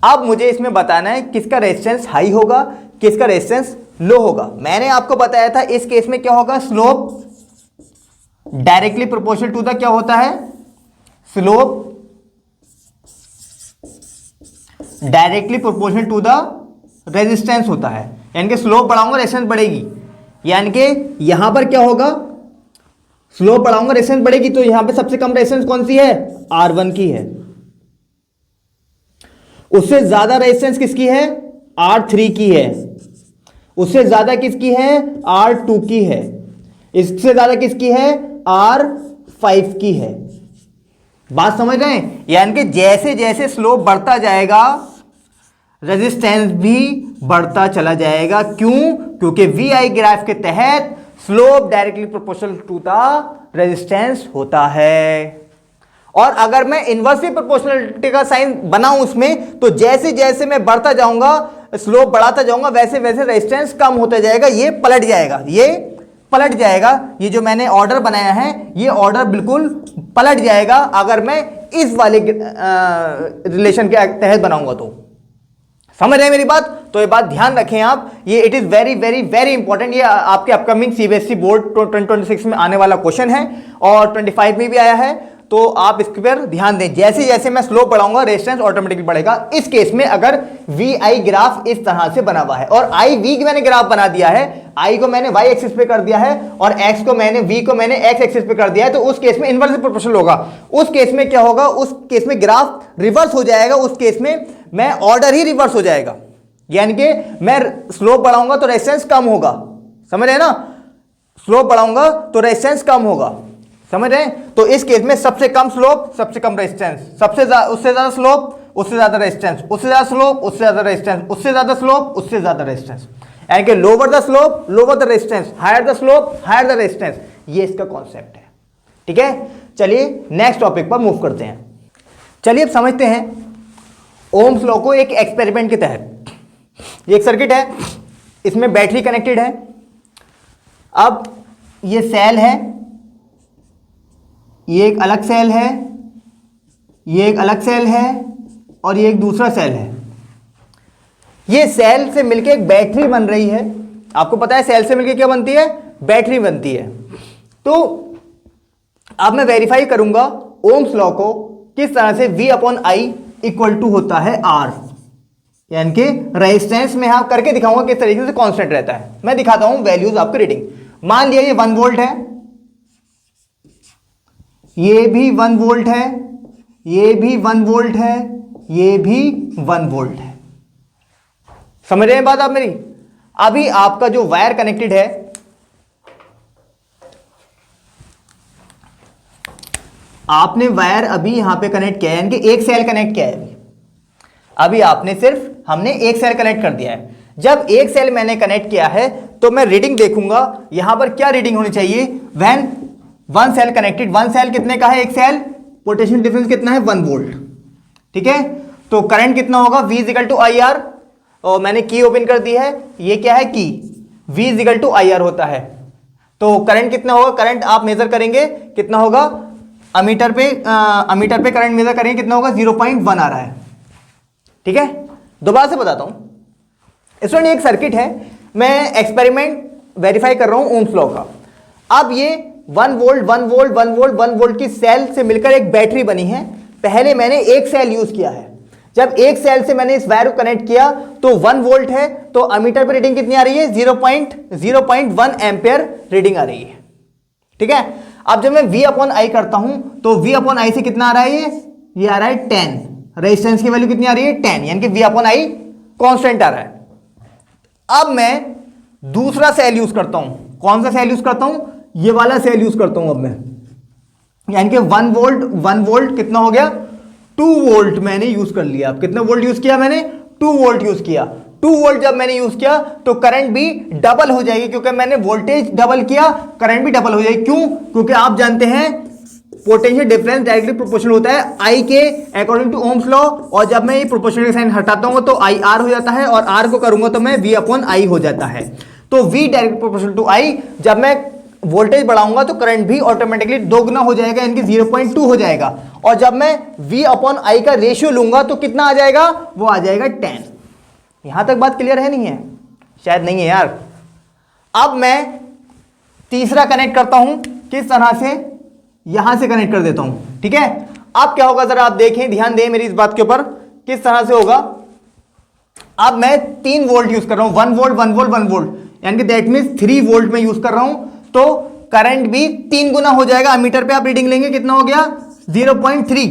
अब मुझे इसमें बताना है किसका रेजिस्टेंस हाई होगा, किसका रेजिस्टेंस लो होगा। मैंने आपको बताया था इस केस में क्या होगा, slope directly proportional to the क्या होता है, slope directly proportional to the resistance होता है। यानी कि स्लोप बढ़ाऊंगा रेजिस्टेंस बढ़ेगी, यानी कि यहां पर क्या होगा, स्लोप बढ़ाऊंगा रेजिस्टेंस बढ़ेगी, तो यहां पे सबसे कम रेजिस्टेंस कौन सी है, R1 की है। उससे ज्यादा रेजिस्टेंस किसकी है, R3 की है। उससे ज्यादा किसकी है, R2 की है। इससे ज्यादा किसकी है, R5 की है। बात समझ रहे हैं? यानी कि जैसे जैसे स्लोप बढ़ता जाएगा रेजिस्टेंस भी बढ़ता चला जाएगा। क्यों? क्योंकि VI ग्राफ के तहत slope directly proportional to the resistance होता है। और अगर मैं इनवर्सली प्रोपोर्शनलिटी का साइन बनाऊं उसमें, तो जैसे जैसे मैं बढ़ता जाऊंगा, स्लोप बढ़ाता जाऊंगा, वैसे वैसे रेजिस्टेंस कम होता जाएगा, ये पलट जाएगा, ये पलट जाएगा। ये जो मैंने ऑर्डर बनाया है, ये ऑर्डर बिल्कुल पलट जाएगा अगर मैं इस वाले रिलेशन के तहत बनाऊंगा। तो समझ रहे हैं मेरी बात? तो ये बात ध्यान रखें आप, ये it is very very very important. ये आपके अपकमिंग CBSE बोर्ड 2026 में आने वाला क्वेश्चन है और 25 में भी आया है, तो आप इसके पर ध्यान दें। जैसे जैसे मैं स्लोप बढ़ाऊंगा रेजिस्टेंस ऑटोमेटिकली बढ़ेगा। इस केस में अगर VI ग्राफ इस तरह से बना हुआ है और IV की मैंने ग्राफ बना दिया है, I को मैंने Y एक्सिस पे कर दिया है और X को मैंने V को मैंने X एक्सिस पे कर दिया है, तो उस केस में इनवर्सली प्रोपोर्शनल होगा। उस केस में क्या होगा, उस केस में ग्राफ रिवर्स हो जाएगा। उस केस में मैं ऑर्डर ही रिवर्स हो जाएगा, यानी कि मैं स्लोप बढ़ाऊंगा तो रेजिस्टेंस कम होगा। समझ रहे हैं ना? स्लोप बढ़ाऊंगा तो रेजिस्टेंस कम होगा। समझ रहे हैं? तो इस केस में सबसे कम स्लोप सबसे कम रेजिस्टेंस, उससे ज्यादा स्लोप उससे ज्यादा रेजिस्टेंस, उससे ज्यादा स्लोप उससे ज्यादा रेजिस्टेंस, उससे ज्यादा स्लोप उससे ज्यादा रेजिस्टेंस, यानी कि lower the slope lower the resistance, higher the slope higher the resistance. ये इसका कॉन्सेप्ट है। ठीक है, चलिए नेक्स्ट टॉपिक पर मूव करते हैं। चलिए अब समझते हैं ओम्स लॉ को एक एक्सपेरिमेंट के तहत। ये एक सर्किट है, इसमें बैटरी कनेक्टेड है। अब ये सेल है, ये एक अलग सेल है, ये एक अलग सेल है और ये एक दूसरा सेल है। ये सेल से मिलके एक बैटरी बन रही है। आपको पता है सेल से मिलके क्या बनती है, बैटरी बनती है। तो अब मैं वेरीफाई करूंगा ओम्स लॉ को किस तरह से V/I इक्वल टू होता है R, यानी कि रेजिस्टेंस में आप करके दिखाऊंगा किस तरीके से कांस्टेंट रहता है। मैं दिखाता हूं वैल्यूज आपको रीडिंग। मान लिया ये 1 वोल्ट है, ये भी 1 वोल्ट है, ये भी 1 वोल्ट है, ये भी 1 वोल्ट है। समझ रहे हैं बात आप मेरी? अभी आपका जो वायर कनेक्टेड है, आपने वायर अभी यहां पे कनेक्ट किया है, यानी कि एक सेल कनेक्ट किया है। अभी आपने सिर्फ हमने एक सेल कनेक्ट कर दिया है। जब एक सेल मैंने कनेक्ट किया है तो मैं रीडिंग देखूंगा, यहां पर क्या रीडिंग होनी चाहिए, व्हेन 1 सेल कनेक्टेड। 1 सेल कितने का है, एक सेल, पोटेंशियल डिफरेंस कितना है, 1 वोल्ट। ठीक है, तो करंट कितना होगा, V इक्वल टू IR, और मैंने की ओपन कर दी है, ये क्या है की, V इक्वल टू IR होता है। तो करंट कितना होगा, करंट आप मेजर करेंगे कितना होगा, अमीटर पे करंट मेजर करेंगे कितना होगा, 0.1 आ रहा है। ठीक है, दोबारा से बताता हूं। इसमें एक सर्किट है, मैं एक्सपेरिमेंट वेरीफाई कर रहा हूं ओम्स लॉ का। अब ये 1 वोल्ट 1 वोल्ट 1 वोल्ट 1 वोल्ट की सेल से मिलकर एक बैटरी बनी है। पहले मैंने एक सेल यूज किया है। जब एक सेल से मैंने इस वायर को कनेक्ट किया तो 1 वोल्ट है, तो अमीटर पे रीडिंग कितनी आ रही है, 0.1 एम्पियर रीडिंग आ रही है। ठीक है। अब जब मैं V अपॉन आई करता हूं तो V अपॉन आई से कितना आ रहा है, ये आ रहा है 10। रेजिस्टेंस की वैल्यू कितनी आ रही है, 10, यानी कि V अपॉन आई कांस्टेंट आ रहा है। अब मैं दूसरा सेल यूज करता हूं। कौन सा सेल यूज करता हूं, ये वाला सेल यूज करता हूं अब मैं, यानी कि 1 वोल्ट कितना हो गया, 2 वोल्ट मैंने यूज कर लिया। अब कितना वोल्ट यूज किया मैंने, 2 वोल्ट यूज किया। 2 वोल्ट जब मैंने यूज किया तो करंट भी डबल हो जाएगी, क्योंकि मैंने वोल्टेज डबल किया, करंट भी डबल हो जाएगी। क्यों, क्योंकि आप जानते हैं पोटेंशियल डिफरेंस डायरेक्टली प्रोपोर्शनल होता है आई के अकॉर्डिंग टू ओम्स लॉ, और जब मैं ये प्रोपोर्शनल साइन हटाता हूं तो आई आर हो जाता है, और आर को करूंगा तो मैं वी अपॉन आई हो जाता है। तो वी डायरेक्ट प्रोपोर्शनल टू आई, जब मैं वोल्टेज बढ़ाऊंगा तो करंट भी ऑटोमेटिकली दोगुना हो जाएगा, यानी कि 0.2 हो जाएगा। और जब मैं V अपॉन आई का रेशियो लूंगा तो कितना आ जाएगा, वो आ जाएगा 10। यहां तक बात क्लियर है, नहीं है, शायद नहीं है यार। अब मैं तीसरा कनेक्ट करता हूं, किस तरह से, यहां से कनेक्ट कर देता हूं, ठीक है। अब क्या होगा जरा आप देखें, ध्यान दें मेरी इस बात के ऊपर, किस तरह से होगा। अब मैं 3 वोल्ट यूज कर रहा हूं, 1 वोल्ट 1 वोल्ट 1 वोल्ट, यानी कि दैट मीन्स 3 वोल्ट में यूज कर रहा हूं, तो करंट भी 3 गुना हो जाएगा। मीटर पे आप रीडिंग लेंगे, कितना हो गया 0.3,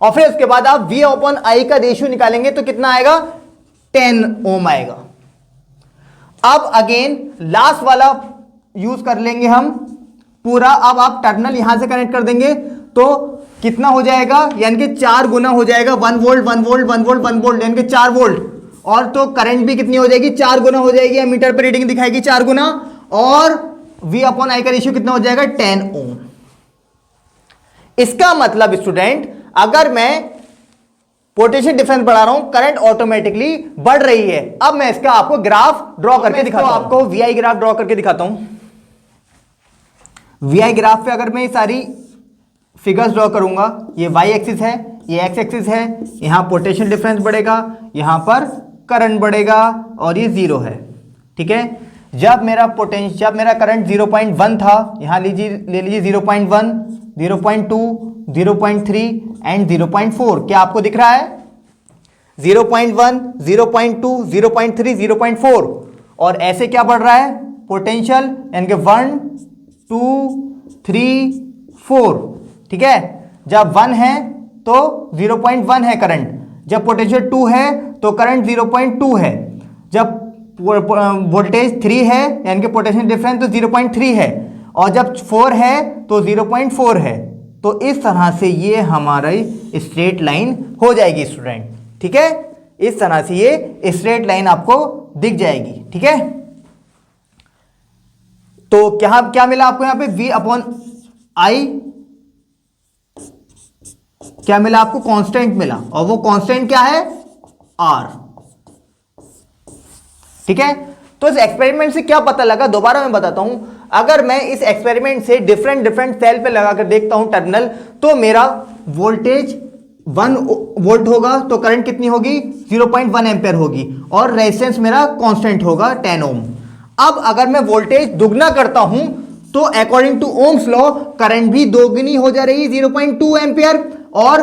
और फिर उसके बाद आप V अपॉन आई का रेशियो निकालेंगे तो कितना आएगा, 10 ओम आएगा। अब अगेन लास्ट वाला यूज कर लेंगे हम पूरा। अब आप टर्मिनल यहां से कनेक्ट कर देंगे तो कितना हो जाएगा, यानी कि 4 गुना हो जाएगा, 1 वोल्ट 1 वोल्ट 1 वोल्ट 1 वोल्ट, यानी कि 4 वोल्ट, और तो करंट भी कितनी हो जाएगी, 4 गुना हो जाएगी। मीटर पर रीडिंग दिखाएगी 4 गुना, और V अपॉन आई का रेशियो कितना हो जाएगा, 10 ओम। इसका मतलब स्टूडेंट, अगर मैं पोटेंशियल डिफरेंस बढ़ा रहा हूं, करंट ऑटोमेटिकली बढ़ रही है। अब मैं इसका आपको ग्राफ ड्रॉ करके दिखाता हूं, आपको VI ग्राफ ड्रॉ करके दिखाता हूं। VI ग्राफ पे अगर मैं ये सारी फिगर्स ड्रॉ करूंगा, ये Y एक्सिस है, ये X एक्सिस है, यहां पोटेंशियल डिफरेंस बढ़ेगा, यहां पर करंट बढ़ेगा, और ये 0 है, ठीक है। जब मेरा करंट 0.1 था, यहां ले लीजिए 0.1, 0.2, 0.3 एंड 0.4। क्या आपको दिख रहा है, 0.1, 0.2, 0.3, 0.4, और ऐसे क्या बढ़ रहा है पोटेंशियल, यानी कि 1, 2, 3, 4, ठीक है। जब 1 है तो 0.1 है करंट, जब पोटेंशियल 2 है तो करंट 0.2 है, जब वोल्टेज 3 है यानी कि पोटेंशियल डिफरेंस तो 0.3 है, और जब 4 है तो 0.4 है। तो इस तरह से ये हमारी स्ट्रेट लाइन हो जाएगी स्टूडेंट, ठीक है। इस तरह से ये स्ट्रेट लाइन आपको दिख जाएगी, ठीक है। तो क्या मिला आपको यहां पे, V अपॉन आई क्या मिला आपको, कांस्टेंट मिला, और वो कांस्टेंट क्या है, R, ठीक है। तो इस एक्सपेरिमेंट से क्या पता लगा, दोबारा मैं बताता हूं। अगर मैं इस एक्सपेरिमेंट से डिफरेंट सेल पे लगाकर देखता हूं टर्मिनल, तो मेरा वोल्टेज 1 वोल्ट होगा तो करंट कितनी होगी, 0.1 एम्पेयर होगी, और रेजिस्टेंस मेरा कांस्टेंट होगा 10 ओम। अब अगर मैं वोल्टेज दुगना करता हूं तो according to Ohm's law current भी दोगुनी हो जा रही है, 0.2 एम्पेयर, और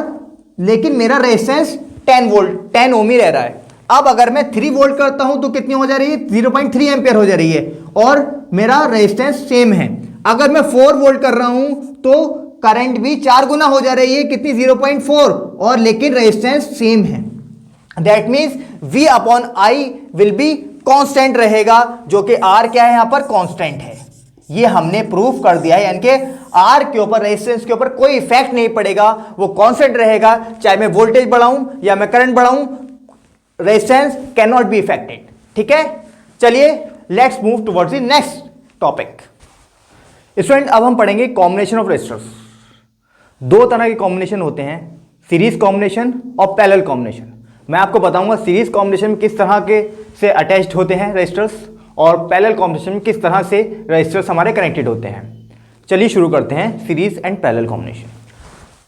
लेकिन मेरा रेजिस्टेंस 10 वोल्ट 10 ओम ही रह रहा है। अब अगर मैं 3 वोल्ट करता हूं तो कितनी हो जा रही है, 0.3 एम्पेयर हो जा रही है, और मेरा रेजिस्टेंस सेम है। अगर मैं 4 वोल्ट कर रहा हूं तो करंट भी 4 गुना हो जा रही है, कितनी, 0.4, और लेकिन रेजिस्टेंस सेम है। That means V upon I will be constant रहेगा, जो कि R क्या है यहां पर, कांस्टेंट है। ये हमने प्रूफ कर दिया है, यानी कि R के ऊपर, रेजिस्टेंस के ऊपर कोई इफेक्ट नहीं पड़ेगा, वो कांस्टेंट रहेगा, चाहे मैं वोल्टेज बढ़ाऊं या मैं करंट बढ़ाऊं, resistance can not be affected, ठीक है। चलिए let's move towards the next topic. Student अब हम पढ़ेंगे कॉम्बिनेशन ऑफ रेजिस्टर्स। 2 तरह के कॉम्बिनेशन होते हैं, सीरीज कॉम्बिनेशन और पैरेलल कॉम्बिनेशन। मैं आपको बताऊंगा सीरीज कॉम्बिनेशन में किस तरह के से अटैच्ड होते हैं रेजिस्टर्स, और पैरेलल कॉम्बिनेशन में किस तरह से रेजिस्टर्स हमारे कनेक्टेड होते हैं। चलिए शुरू करते हैं सीरीज एंड पैरेलल कॉम्बिनेशन।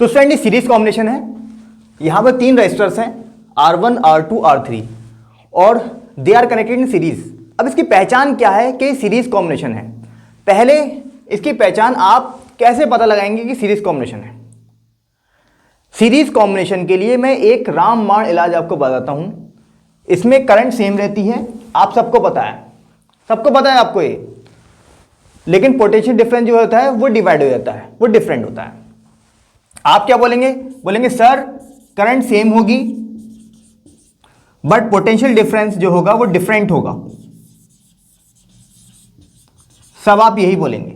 तो स्टूडेंट ये सीरीज कॉम्बिनेशन है, यहां पर 3 रेजिस्टर्स हैं, R1, R2, R3, और they are connected in series. अब इसकी पहचान क्या है कि सीरीज कॉम्बिनेशन है। पहले इसकी पहचान आप कैसे पता लगाएंगे कि सीरीज कॉम्बिनेशन है। सीरीज कॉम्बिनेशन के लिए मैं एक रामबाण इलाज आपको बताता हूं। इसमें करंट सेम रहती है, आप सबको पता है, आपको ये लेकिन पोटेंशियल डिफरेंस जो होता है वो डिवाइड हो जाता है, वो डिफरेंट होता है। आप क्या बोलेंगे? बोलेंगे सर करंट सेम होगी बट पोटेंशियल डिफरेंस जो होगा वो डिफरेंट होगा। सब आप यही बोलेंगे।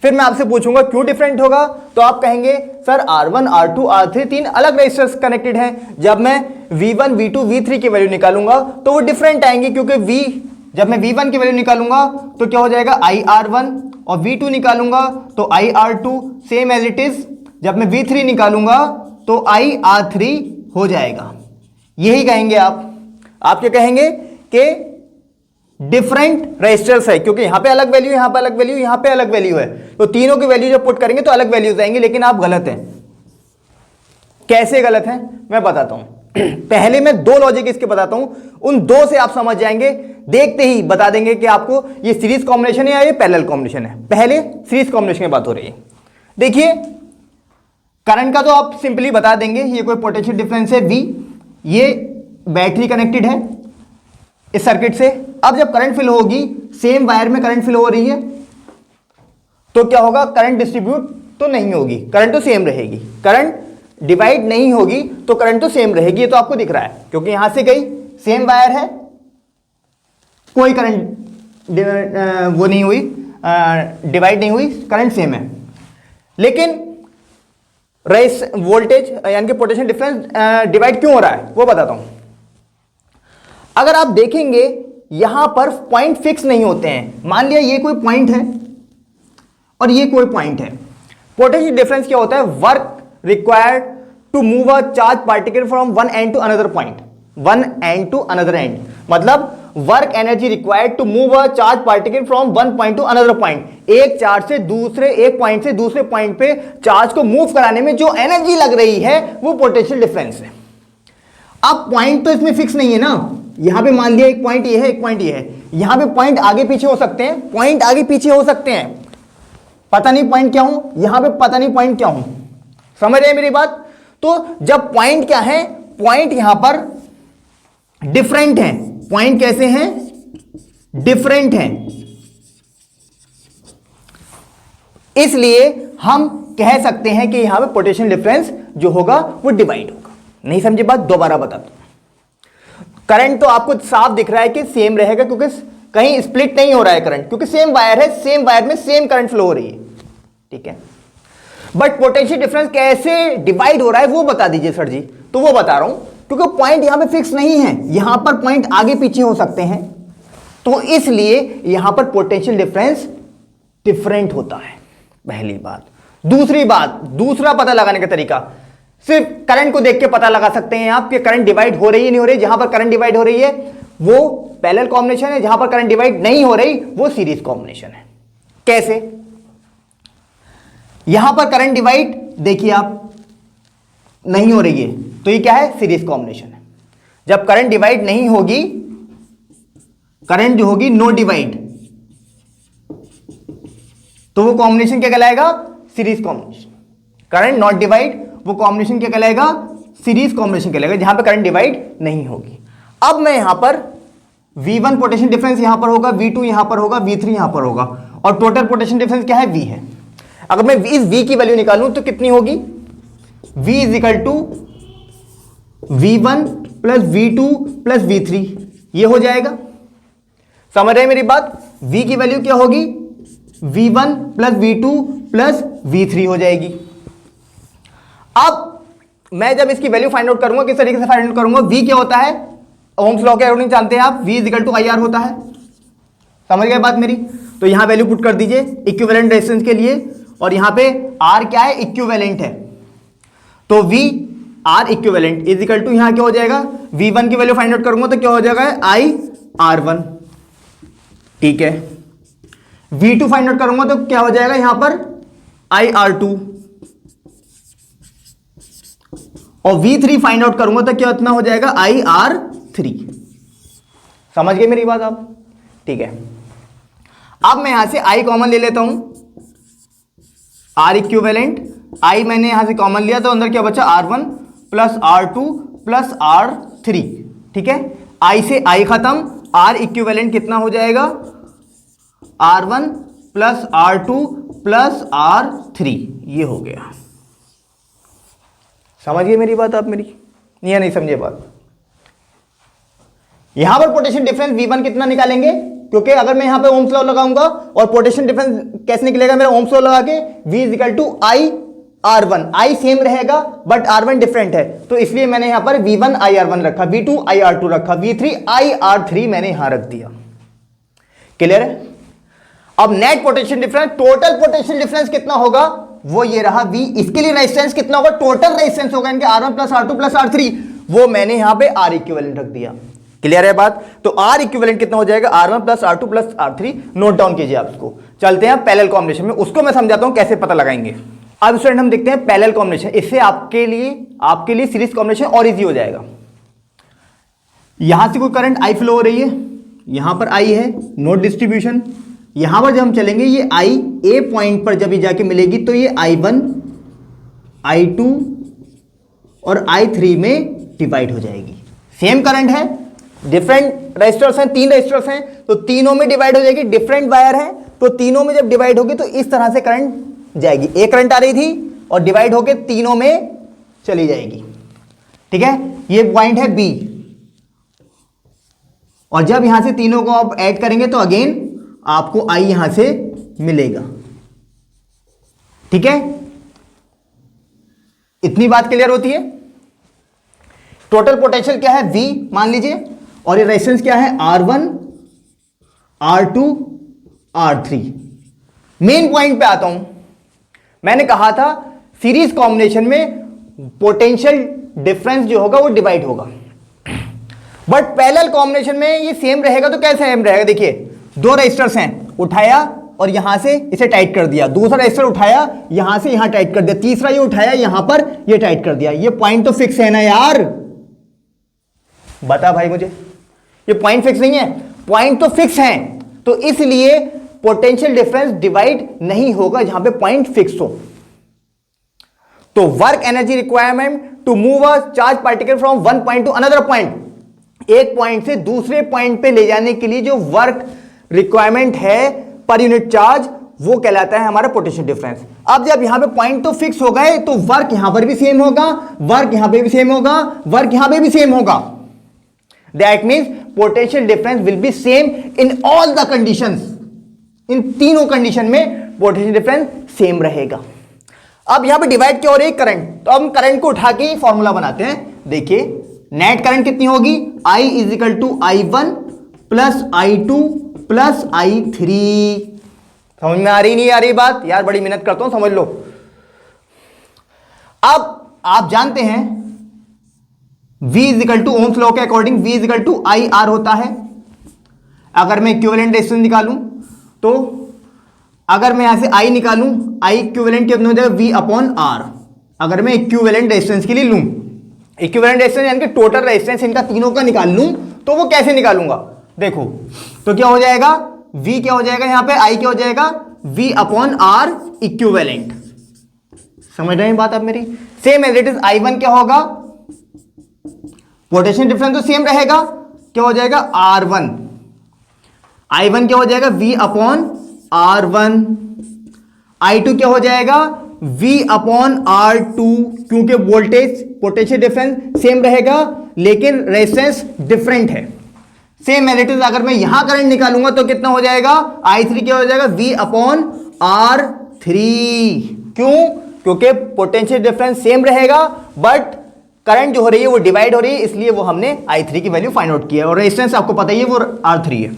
फिर मैं आपसे पूछूंगा क्यों डिफरेंट होगा, तो आप कहेंगे सर R1, R2, R3 तीन अलग रेजिस्टर्स कनेक्टेड हैं। जब मैं V1, V2, V3 की वैल्यू निकालूंगा तो वो डिफरेंट आएंगे, क्योंकि जब मैं V1 की वैल्यू निकालूंगा तो क्या हो जाएगा IR1, और V2 निकालूंगा तो IR2 same as it is. जब मैं V3 निकालूंगा तो IR3 हो जाएगा। यही कहेंगे आप क्या कहेंगे कि डिफरेंट रेजिस्टर्स है, क्योंकि यहां पे अलग वैल्यू, यहां पे अलग वैल्यू, यहां पे अलग वैल्यू है, तो तीनों की वैल्यू जब पुट करेंगे तो अलग वैल्यूज आएंगे। लेकिन आप गलत हैं। कैसे गलत हैं मैं बताता हूं। पहले मैं दो लॉजिक इसके बताता हूं, उन दो से आप समझ जाएंगे, देखते ही बता देंगे कि आपको ये सीरीज कॉम्बिनेशन है या ये पैरेलल कॉम्बिनेशन है। पहले सीरीज कॉम्बिनेशन की बात हो रही है। देखिए करंट का तो आप सिंपली बता देंगे, ये कोई पोटेंशियल डिफरेंस है V, ये बैटरी कनेक्टेड है इस सर्किट से। अब जब करंट फिल होगी, सेम वायर में करंट फिल हो रही है, तो क्या होगा? करंट डिस्ट्रीब्यूट तो नहीं होगी, करंट तो सेम रहेगी। करंट डिवाइड नहीं होगी तो करंट तो सेम रहेगी। ये तो आपको दिख रहा है, क्योंकि यहां से गई, सेम वायर है, कोई करंट वो नहीं हुई, डिवाइड नहीं हुई, करंट सेम है। लेकिन रेस वोल्टेज यानी कि पोटेंशियल डिफरेंस डिवाइड क्यों हो रहा है वो बताता हूं। अगर आप देखेंगे यहां पर पॉइंट फिक्स नहीं होते हैं। मान लिया ये कोई पॉइंट है और ये कोई पॉइंट है। पोटेंशियल डिफरेंस क्या होता है? Work required to move a charge particle from one end to another point, one end to another end, मतलब work energy required to move a charge particle from one point to another point. एक charge से दूसरे, एक point से दूसरे point पे charge को move कराने में जो एनर्जी लग रही है वो पोटेंशियल डिफरेंस है। अब पॉइंट तो इसमें फिक्स नहीं है ना। यहां पे मान लिया एक पॉइंट ये है, एक पॉइंट ये है, यहां पे पॉइंट आगे पीछे हो सकते हैं, पॉइंट आगे पीछे हो सकते हैं, पता नहीं पॉइंट क्या हूं, यहां पे पता नहीं पॉइंट क्या हूं। समझ रहे हैं मेरी बात? तो जब पॉइंट क्या है, पॉइंट यहां पर डिफरेंट है। पॉइंट कैसे हैं? डिफरेंट हैं। इसलिए हम कह सकते हैं कि यहां पे पोटेंशियल डिफरेंस जो होगा वो डिवाइड होगा। नहीं समझे बात? दोबारा बताता हूं। करंट तो आपको साफ दिख रहा है कि सेम रहेगा, क्योंकि कहीं स्प्लिट नहीं हो रहा है करंट, क्योंकि सेम वायर है, सेम वायर में सेम करंट फ्लो हो रही है। ठीक है, बट पोटेंशियल डिफरेंस कैसे डिवाइड हो रहा है वो बता दीजिए सर जी। तो वो बता रहा हूं, क्योंकि पॉइंट यहां पे फिक्स नहीं है, यहां पर पॉइंट आगे पीछे हो सकते हैं, तो इसलिए यहां पर पोटेंशियल डिफरेंस डिफरेंट होता है। पहली बात। दूसरी बात, दूसरा पता लगाने का तरीका, सिर्फ करंट को देख के पता लगा सकते हैं आप कि करंट डिवाइड हो रही है नहीं हो रही। जहां पर करंट डिवाइड हो रही है वो पैरेलल कॉम्बिनेशन है, जहां पर करंट डिवाइड नहीं हो रही वो सीरीज कॉम्बिनेशन है। कैसे? यहां पर करंट डिवाइड देखिए आप नहीं हो रही है, तो ये क्या है? सीरीज कॉम्बिनेशन है। जब करंट डिवाइड नहीं होगी, करंट जो होगी नो डिवाइड, तो वो कॉम्बिनेशन क्या कहलाएगा? Series combination. Current not divide, वो कॉम्बिनेशन क्या कहलाएगा? सीरीज कॉम्बिनेशन कहलाएगा, जहां पर करंट डिवाइड नहीं होगी। अब मैं यहां पर V1 पोटेंशियल डिफरेंस यहां पर होगा, V2 यहां पर होगा, V3 यहां पर होगा, और टोटल पोटेंशियल डिफरेंस क्या है? V है। अगर मैं इस V की वैल्यू निकालूं तो कितनी होगी? V is equal to V1 plus V2 plus V3, ये हो जाएगा। समझ रहे हैं मेरी बात? V की वैल्यू क्या होगी? V1 plus V2 plus V3 हो जाएगी। अब मैं जब इसकी वैल्यू फाइंड आउट करूंगा, किस तरीके से फाइंड आउट करूंगा? V क्या होता है? ओम्स लॉ के अकॉर्डिंग जानते हैं आप, V is equal to IR होता है। समझ गए बात मेरी? तो यहां वैल्यू पुट कर दीजिए इक्विवेलेंट रेजिस्टेंस के लिए, और यहां पे R क्या है? इक्विवेलेंट है, तो V R equivalent is equal to यहां क्या हो जाएगा? V1 की वैल्यू फाइंड आउट करूंगा तो क्या हो जाएगा? IR1। ठीक है, V2 फाइंड आउट करूंगा तो क्या हो जाएगा यहां पर? IR2, और V3 फाइंड आउट करूंगा तो क्या इतना हो जाएगा? IR3। समझ गए मेरी बात आप? ठीक है, अब मैं यहां से I कॉमन ले लेता हूं, R इक्विवेलेंट, I मैंने यहां से कॉमन लिया तो अंदर क्या बचा? R1 plus R2 plus R3। ठीक है, I से I खत्म, R इक्विवेलेंट कितना हो जाएगा? R1 plus R2 plus R3, ये हो गया। समझिए मेरी बात आप मेरी, या नहीं समझे बात? यहां पर पोटेंशियल डिफरेंस V1 कितना निकालेंगे, क्योंकि अगर मैं यहां पे ओम्स लॉ लगाऊंगा और पोटेंशियल डिफरेंस कैसे निकलेगा मेरा, ओम्स लॉ लगा के V is equal to I R1, I same रहेगा बट R1 डिफरेंट है, तो इसलिए मैंने यहां पर V1 I R1 रखा, V2 I R2 रखा, V3 I R3 मैंने यहां रख दिया। क्लियर है? अब net potential difference, total potential difference कितना होगा, वो ये रहा V। इसके लिए रेजिस्टेंस कितना होगा, टोटल रेजिस्टेंस होगा इनके R1 plus R2 plus R3, वो मैंने यहां पे R इक्विवेलेंट रख दिया। क्लियर है बात? तो R इक्विवेलेंट कितना हो जाएगा, R1 plus R2 plus R3, note down कीजिए आप इसको। चलते हैं पैरेलल कॉम्बिनेशन में, उसको मैं समझाता हूं कैसे पता लगाएंगे। अब स्टूडेंट हम देखते हैं पैरेलल कॉम्बिनेशन, इससे आपके लिए सीरीज कॉम्बिनेशन और इजी हो जाएगा। यहां से कोई करंट I फ्लो हो रही है, यहां पर I है, नोट डिस्ट्रीब्यूशन। यहां पर जब हम चलेंगे ये I A पॉइंट पर जब ये जाके मिलेगी तो ये I1 I2 और I3 में डिवाइड हो जाएगी। सेम करंट है, डिफरेंट रेजिस्टर्स हैं, 3 रेजिस्टर्स हैं, तो तीनों में डिवाइड हो जाएगी। डिफरेंट वायर है तो तीनों में जब डिवाइड होगी तो इस तरह से करंट जाएगी। एक करंट आ रही थी और डिवाइड होकर तीनों में चली जाएगी। ठीक है, ये पॉइंट है B, और जब यहां से तीनों को आप ऐड करेंगे तो अगेन आपको I यहां से मिलेगा। ठीक है, इतनी बात क्लियर होती है। टोटल पोटेंशियल क्या है V मान लीजिए, और ये रेजिस्टेंस क्या है R1 R2 R3। Main point पे आता हूं, मैंने कहा था सीरीज कॉम्बिनेशन में पोटेंशियल डिफरेंस जो होगा वो डिवाइड होगा, बट पैरेलल कॉम्बिनेशन में ये सेम रहेगा। तो कैसे सेम रहेगा, देखिए 2 रेजिस्टर्स हैं, उठाया और यहां से इसे टाइट कर दिया, दूसरा रेजिस्टर उठाया यहां से यहां टाइट कर दिया, तीसरा ये उठाया यहां पर ये टाइट कर दिया। ये पॉइंट तो फिक्स है ना यार, बता भाई मुझे, ये पॉइंट फिक्स नहीं है, पॉइंट तो फिक्स है, तो इसलिए पोटेंशियल डिफरेंस डिवाइड नहीं होगा जहां पे पॉइंट फिक्स हो। तो work energy requirement to move a charge particle from one point to another point, एक पॉइंट से दूसरे पॉइंट पे ले जाने के लिए जो वर्क रिक्वायरमेंट है पर यूनिट चार्ज, वो कहलाता है हमारा पोटेंशियल डिफरेंस। अब जब यहां पे पॉइंट तो फिक्स हो गए तो वर्क यहां पर भी सेम होगा, वर्क यहां पे भी सेम होगा, वर्क यहां पे भी सेम होगा। That means potential difference will be same in all the conditions, इन तीनों कंडीशन में पोटेंशियल डिफरेंस सेम रहेगा। अब यहां पे डिवाइड क्या हो रही है, करंट, तो हम करंट को उठा के फॉर्मूला बनाते हैं। देखिए नेट करंट कितनी होगी, I is equal to I1 plus I2 plus I3। समझ में आ रही नहीं आ रही बात यार, बड़ी मेहनत करता हूं, समझ लो। अब आप जानते हैं V is equal to Ohm's law के according V is equal to IR होता है। अगर मैं इक्विवेलेंट रेजिस्टेंस निकालूं तो अगर मैं यहां से I निकालूं, I इक्विवेलेंट कितना हो जाएगा, V अपॉन R। अगर मैं इक्विवेलेंट रेजिस्टेंस के लिए लूं, इक्विवेलेंट रेजिस्टेंस यानी कि टोटल रेजिस्टेंस इनका तीनों का निकाल लूं, तो वो कैसे निकालूंगा, देखो तो क्या हो जाएगा, V क्या हो जाएगा, यहां पे I क्या हो जाएगा, V अपॉन R इक्विवेलेंट। समझ रहे हैं बात आप मेरी? Same as it is I1 क्या होगा, पोटेंशियल डिफरेंस तो सेम रहेगा, क्या हो जाएगा R1, I1 क्या हो जाएगा V अपॉन R1, I2 क्या हो जाएगा V अपॉन R2, क्योंकि वोल्टेज पोटेंशियल डिफरेंस सेम रहेगा लेकिन रेजिस्टेंस डिफरेंट है। सेम एज इट इज अगर मैं यहां करंट निकालूंगा तो कितना हो जाएगा, I3 क्या हो जाएगा V अपॉन R3। क्यों, क्योंकि पोटेंशियल डिफरेंस सेम रहेगा बट करंट जो हो रही है वो डिवाइड हो रही है, इसलिए वो हमने I3 की वैल्यू फाइंड आउट किया है। और रेजिस्टेंस आपको पता ही है वो R3 है।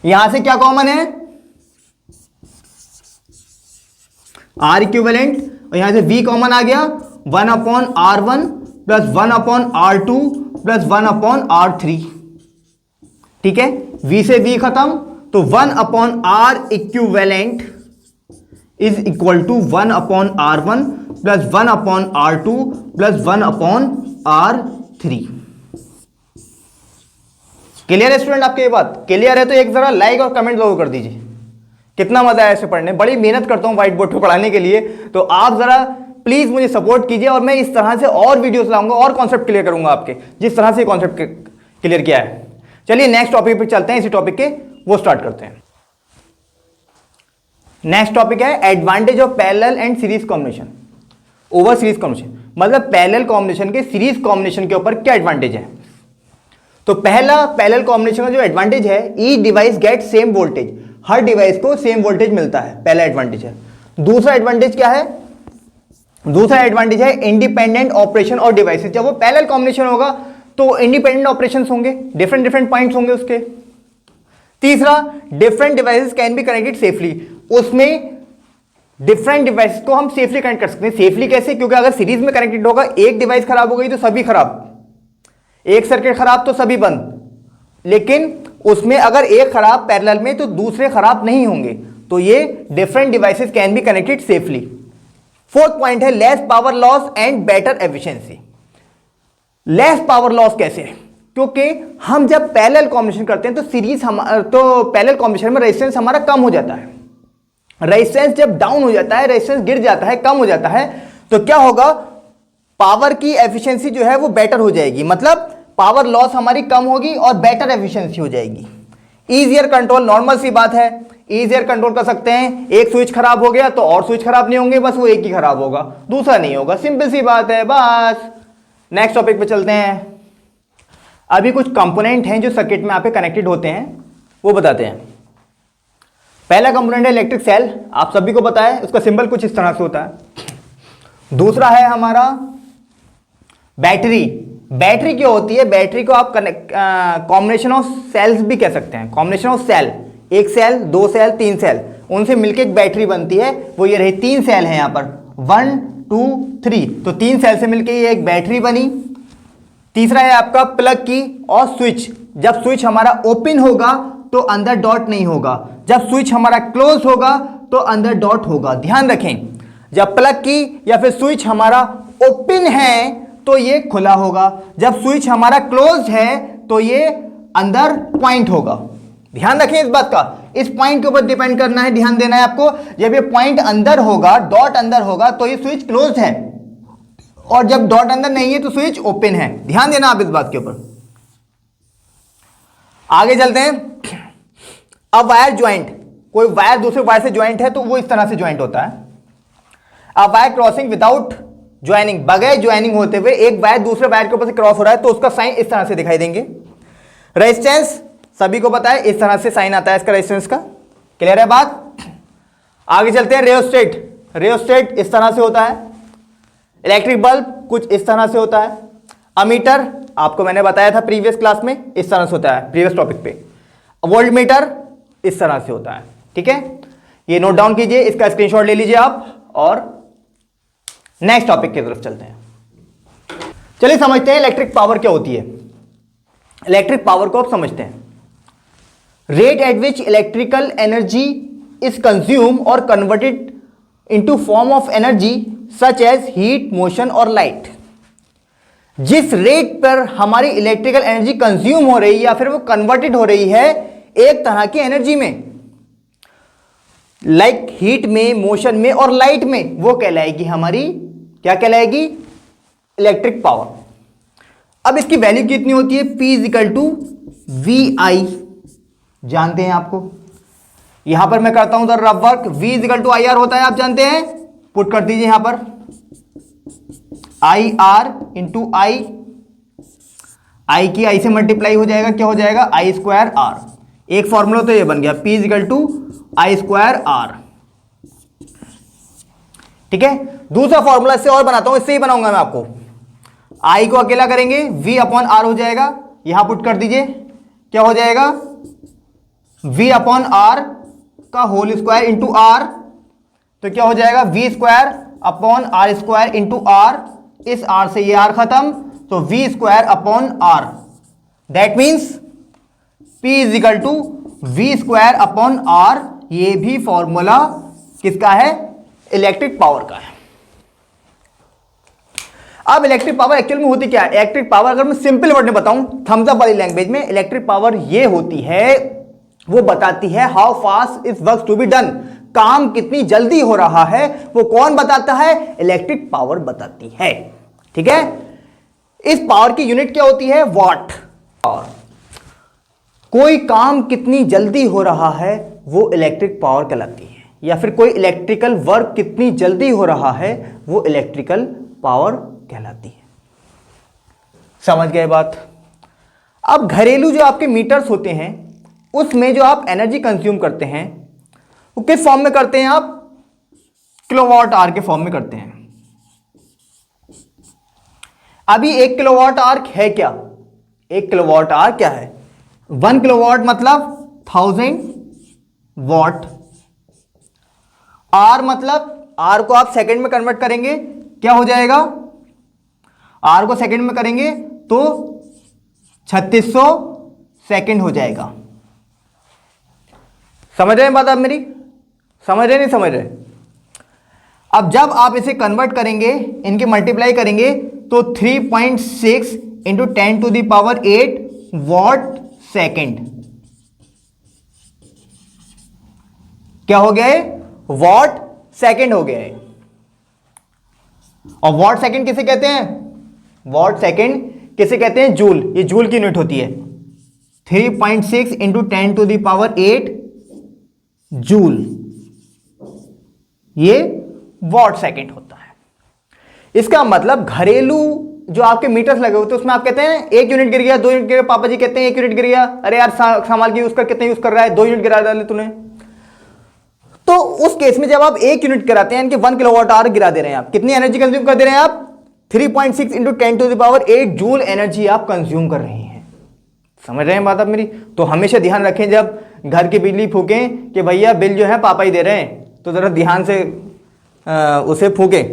यहां से क्या कॉमन है, R इक्विवेलेंट, और यहां से V कॉमन आ गया, 1 upon R1 plus 1 upon R2 plus 1 upon R3। ठीक है, V से V खत्म, तो 1 अपॉन R equivalent is equal to 1 upon R1 plus 1 upon R2 plus 1 upon R3। Clear है स्टूडेंट, आपकी ये बात क्लियर है तो एक जरा लाइक और कमेंट जरूर कर दीजिए। कितना मजा आया ऐसे पढ़ने, बड़ी मेहनत करता हूं व्हाइट बोर्ड पे पढ़ाने के लिए, तो आप जरा प्लीज मुझे सपोर्ट कीजिए और मैं इस तरह से और वीडियोस लाऊंगा और कॉन्सेप्ट क्लियर करूंगा आपके, जिस तरह से कॉन्सेप्ट क्लियर किया है। चलिए नेक्स्ट टॉपिक पे चलते हैं, इसी टॉपिक के वो स्टार्ट करते हैं। नेक्स्ट टॉपिक है advantage of parallel and series combination over series combination. मतलब पैरेलल कॉम्बिनेशन के सीरीज कॉम्बिनेशन के ऊपर क्या एडवांटेज है। तो पहला पैरेलल कॉम्बिनेशन का जो एडवांटेज है, each device get same voltage, हर डिवाइस को सेम वोल्टेज मिलता है, पहला एडवांटेज है। दूसरा एडवांटेज क्या है, दूसरा एडवांटेज है इंडिपेंडेंट ऑपरेशन और डिवाइसेस। जब वो पैरेलल कॉम्बिनेशन होगा तो इंडिपेंडेंट ऑपरेशंस होंगे, डिफरेंट डिफरेंट पॉइंट्स होंगे उसके। तीसरा, different devices can be connected safely, उसमें डिफरेंट डिवाइसेस को हम सेफली कनेक्ट कर सकते हैं। सेफली कैसे, क्योंकि अगर सीरीज में कनेक्टेड होगा, एक डिवाइस खराब हो गई तो सभी खराब, एक सर्किट खराब तो सभी बंद। लेकिन उसमें अगर एक खराब पैरेलल में तो दूसरे खराब नहीं होंगे, तो ये different devices can be connected safely. Fourth point है less power loss and better efficiency. Less power loss कैसे, क्योंकि हम जब पैरेलल कॉम्बिनेशन करते हैं तो पैरेलल कॉम्बिनेशन में रेजिस्टेंस हमारा कम हो जाता है। रेजिस्टेंस जब डाउन हो जाता है, रेजिस्टेंस गिर जाता है, कम हो जाता है, तो क्या होगा, पावर की एफिशिएंसी जो है वो बेटर हो जाएगी। मतलब पावर लॉस हमारी कम होगी और बेटर एफिशिएंसी हो जाएगी। इजियर कंट्रोल, नॉर्मल सी बात है, इजियर कंट्रोल कर सकते हैं। एक स्विच खराब हो गया तो और स्विच खराब नहीं होंगे, बस वो एक ही खराब होगा, दूसरा नहीं होगा, सिंपल सी बात है बस। नेक्स्ट टॉपिक पे चलते हैं। अभी कुछ कंपोनेंट हैं जो सर्किट में यहाँ पे कनेक्टेड होते हैं, वो बताते हैं। पहला कंपोनेंट है इलेक्ट्रिक सेल, आप सभी को पता है, उसका सिंबल कुछ इस तरह से होता है। दूसरा है हमारा बैटरी। बैटरी क्या होती है, बैटरी को आप कॉम्बिनेशन ऑफ सेल्स भी कह सकते हैं। कॉम्बिनेशन ऑफ सेल, एक सेल, दो सेल, तीन सेल, उनसे मिलकर एक बैटरी बनती है। वो ये रही, तीन सेल है यहाँ पर, 1 2 3, तो तीन सेल से मिलकर ये एक बैटरी बनी। तीसरा है आपका प्लग की और स्विच। जब स्विच हमारा ओपन होगा तो अंदर डॉट नहीं होगा, जब स्विच हमारा क्लोज होगा तो अंदर डॉट होगा। ध्यान रखें, जब प्लग की या फिर स्विच हमारा ओपन है तो ये खुला होगा, जब स्विच हमारा क्लोज है तो ये अंदर पॉइंट होगा। ध्यान रखें इस बात का, इस पॉइंट के ऊपर डिपेंड करना है, ध्यान देना है आपको। जब ये पॉइंट अंदर होगा, डॉट अंदर होगा, तो ये स्विच क्लोज है, और जब डॉट अंदर नहीं है तो स्विच ओपन है। ध्यान देना आप इस बात के ऊपर। आगे चलते हैं। अब वायर ज्वाइंट, कोई वायर दूसरे वायर से ज्वाइंट है तो वो इस तरह से ज्वाइंट होता है। अब वायर क्रॉसिंग विदाउट ज्वाइनिंग, बगैर ज्वाइनिंग होते हुए एक वायर दूसरे वायर के ऊपर से क्रॉस हो रहा है तो उसका साइन इस तरह से दिखाई देंगे। रेजिस्टेंस सभी को पता है, इस तरह से साइन आता है इसका, रेजिस्टेंस का। क्लियर है बात। आगे चलते हैं। रियोस्टेट, रियोस्टेट इस तरह से होता है। इलेक्ट्रिक बल्ब कुछ इस तरह से होता है। अमीटर आपको मैंने बताया था प्रीवियस क्लास में, इस तरह से होता है, प्रीवियस टॉपिक पे। वोल्ट मीटर इस तरह से होता है। ठीक है, ये नोट डाउन कीजिए, इसका स्क्रीनशॉट ले लीजिए आप, और नेक्स्ट टॉपिक की तरफ चलते हैं। चलिए समझते हैं इलेक्ट्रिक पावर क्या होती है। इलेक्ट्रिक पावर को आप समझते हैं, rate at which electrical energy is consume और converted into form of energy such as heat, motion और लाइट। जिस रेट पर हमारी इलेक्ट्रिकल एनर्जी कंज्यूम हो रही है या फिर वो कन्वर्टेड हो रही है एक तरह की एनर्जी में, लाइक हीट में, मोशन में और लाइट में, वो कहलाएगी हमारी, क्या कहलाएगी, इलेक्ट्रिक पावर। अब इसकी वैल्यू कितनी होती है, P इजिकल टू VI, जानते हैं आपको। यहां पर मैं करता हूं rough work, V is equal to IR होता है, आप जानते हैं, पुट कर दीजिए यहां पर IR इंटू I की I से मल्टीप्लाई हो जाएगा, क्या हो जाएगा, I स्क्वायर R। एक फॉर्मूला तो ये बन गया, P is equal to I square R। ठीक है, दूसरा फॉर्मूला इससे और बनाता हूं, इससे ही बनाऊंगा मैं आपको। I को अकेला करेंगे, V अपॉन R हो जाएगा, यहां पुट कर दीजिए, क्या हो जाएगा, V अपॉन R का होल स्क्वायर इंटू R, तो क्या हो जाएगा, V square upon R square into R। इस R से ये R खत्म, तो V square upon R। That means P is equal to V square upon R। ये भी फॉर्मूला किसका है, इलेक्ट्रिक पावर का है। अब इलेक्ट्रिक पावर एक्चुअल में होती क्या है, इलेक्ट्रिक पावर अगर मैं सिंपल वर्ड में बताऊं, थम्स अप वाली लैंग्वेज में, इलेक्ट्रिक पावर ये होती है, वो बताती है how fast is work to be done, काम कितनी जल्दी हो रहा है, वो कौन बताता है, इलेक्ट्रिक पावर बताती है। ठीक है, इस पावर की यूनिट क्या होती है, वाट। और कोई काम कितनी जल्दी हो रहा है वो इलेक्ट्रिक पावर कहलाती है। या फिर कोई इलेक्ट्रिकल वर्क कितनी जल्दी हो रहा है वो इलेक्ट्रिकल पावर कहलाती है। समझ गए बात। अब घरेलू जो आपके मीटर्स होते हैं उसमें जो आप एनर्जी कंज्यूम करते हैं वो किस फॉर्म में करते हैं आप? किलोवाट आवर के फॉर्म में करते हैं। अभी 1 किलोवाट आवर है क्या? 1 किलोवाट आवर क्या है? 1 किलोवाट मतलब 1000 वॉट। आर मतलब आर को आप सेकंड में कन्वर्ट करेंगे, क्या हो जाएगा? आर को सेकंड में करेंगे तो 3600 सेकंड हो जाएगा। समझ रहे हैं बात आप मेरी? समझ रहे नहीं समझ रहे? अब जब आप इसे कन्वर्ट करेंगे, इनके मल्टीप्लाई करेंगे तो 3.6 इंटू 10⁸ वॉट सेकेंड क्या हो गया है? वॉट सेकेंड हो गया है। और वॉट सेकेंड किसे कहते हैं? वॉट सेकेंड किसे कहते हैं? जूल। ये जूल की यूनिट होती है। 3.6 इंटू 10⁸ जूल, ये वॉट सेकेंड होता है। इसका मतलब घरेलू जो आपके मीटर्स लगे होते हैं उसमें आप कहते हैं 1 यूनिट गिर गया, 2 यूनिट गिर गया। पापा जी कहते हैं 1 यूनिट गिर गया, अरे यार संभाल के यूज कर, कितने यूज कर रहा है? 2 यूनिट गिरा डाले तूने। तो उस केस में जब आप 1 यूनिट गिराते हैं यानी कि 1 किलोवाट आवर गिरा दे रहे हैं आप, कितनी एनर्जी कंज्यूम कर दे रहे हैं आप? 3.6 इंटू 10⁸ जूल एनर्जी आप कंज्यूम कर रहे हैं। समझ रहे हैं बात आप मेरी? तो हमेशा ध्यान रखें जब घर की बिजली फूकें कि भैया बिल जो है पापा ही दे रहे हैं, तो जरा ध्यान से उसे फूके।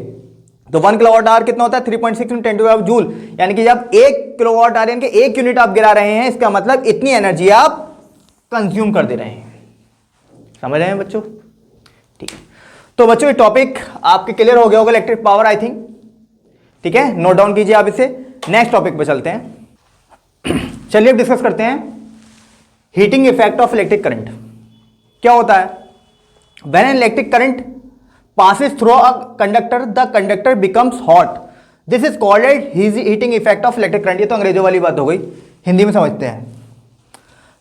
तो 1 किलोवाट आवर कितना होता है? 3.6 इंटू 10⁸ जूल। यानी कि जब 1 किलोवाट आवर यानी कि 1 यूनिट आप गिरा रहे हैं, इसका मतलब इतनी एनर्जी आप कंज्यूम कर दे रहे हैं। समझ रहे हैं बच्चों? ठीक है। तो बच्चों ये टॉपिक आपके क्लियर हो गया होगा, इलेक्ट्रिक पावर आई थिंक। ठीक है, नोट डाउन कीजिए आप इसे। नेक्स्ट टॉपिक पे चलते हैं। चलिए अब डिस्कस करते हैं heating effect of electric current. क्या होता है? When an electric current passes through a conductor, the conductor becomes hot. This is called as heating effect of electric current. ये तो अंग्रेजों वाली बात हो गई, हिंदी में समझते हैं।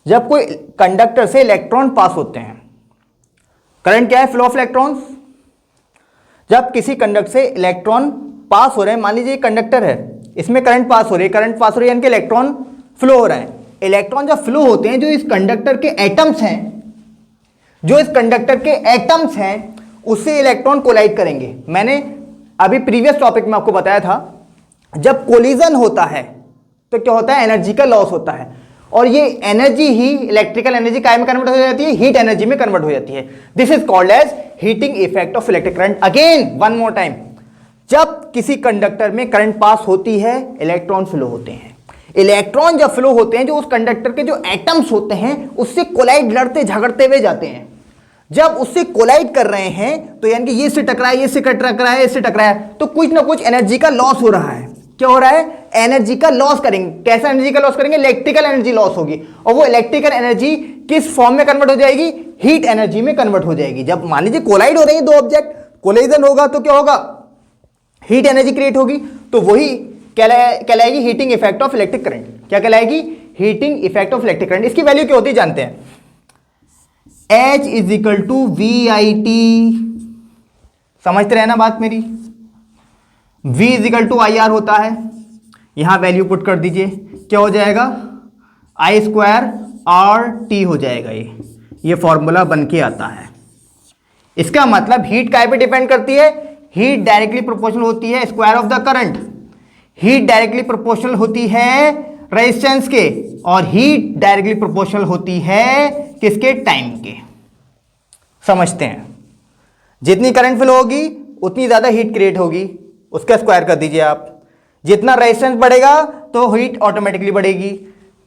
जब कोई कंडक्टर से इलेक्ट्रॉन पास होते हैं, करंट क्या है? Flow of electrons. जब किसी कंडक्टर से इलेक्ट्रॉन पास हो रहे हैं, मान लीजिए कंडक्टर है, इसमें करंट पास हो रही है, करंट पास हो रही है यानी कि इलेक्ट्रॉन फ्लो हो रहा है। इलेक्ट्रॉन जब फ्लो होते हैं, जो इस कंडक्टर के एटम्स हैं, जो इस कंडक्टर के एटम्स हैं उससे इलेक्ट्रॉन कोलाइड करेंगे। मैंने अभी प्रीवियस टॉपिक में आपको बताया था, जब कोलिजन होता है तो क्या होता है? एनर्जी का लॉस होता है, और ये एनर्जी ही इलेक्ट्रिकल एनर्जी काय में कन्वर्ट हो जाती है? हीट एनर्जी में कन्वर्ट हो जाती है। This is called as heating effect of electric current. Again one more time, जब किसी कंडक्टर में करंट पास होती है, इलेक्ट्रॉन फ्लो होते हैं। इलेक्ट्रॉन जब फ्लो होते हैं, जो उस कंडक्टर के जो एटम्स होते हैं उससे कोलाइड, लड़ते झगड़ते हुए जाते हैं। जब उससे कोलाइड कर रहे हैं तो यानी कि ये से टकराए, ये से टकराए, इससे टकराए, तो कुछ ना कुछ एनर्जी का लॉस हो रहा है। क्या हो रहा है? एनर्जी का लॉस करेंगे। कैसा एनर्जी का लॉस करेंगे? इलेक्ट्रिकल एनर्जी लॉस होगी, और वो इलेक्ट्रिकल एनर्जी किस फॉर्म में कन्वर्ट हो जाएगी? हीट एनर्जी में कन्वर्ट हो जाएगी। जब मान लीजिए कोलाइड हो रही है दो ऑब्जेक्ट, कोलिजन होगा तो क्या होगा? हीट एनर्जी क्रिएट होगी, तो वही कहलाएगी heating effect of electric current. क्या कहलाएगी? Heating effect of electric current. इसकी वैल्यू क्या होती है जानते हैं? H is equal to VIT। समझते रहे ना बात मेरी? V is equal to IR होता है। यहां वैल्यू पुट कर दीजिए, क्या हो जाएगा? I² RT हो जाएगा। ये फॉर्मूला बन के आता है। इसका मतलब हीट काय पे डिपेंड करती है? हीट डायरेक्टली प्रोपोर्शनल होती है square of the current. Heat directly proportional होती है रेजिस्टेंस के, और हीट डायरेक्टली प्रोपोर्शनल होती है किसके? टाइम के। समझते हैं? जितनी करंट फ्लो होगी उतनी ज्यादा हीट क्रिएट होगी, उसका स्क्वायर कर दीजिए आप। जितना रेजिस्टेंस बढ़ेगा तो हीट ऑटोमेटिकली बढ़ेगी,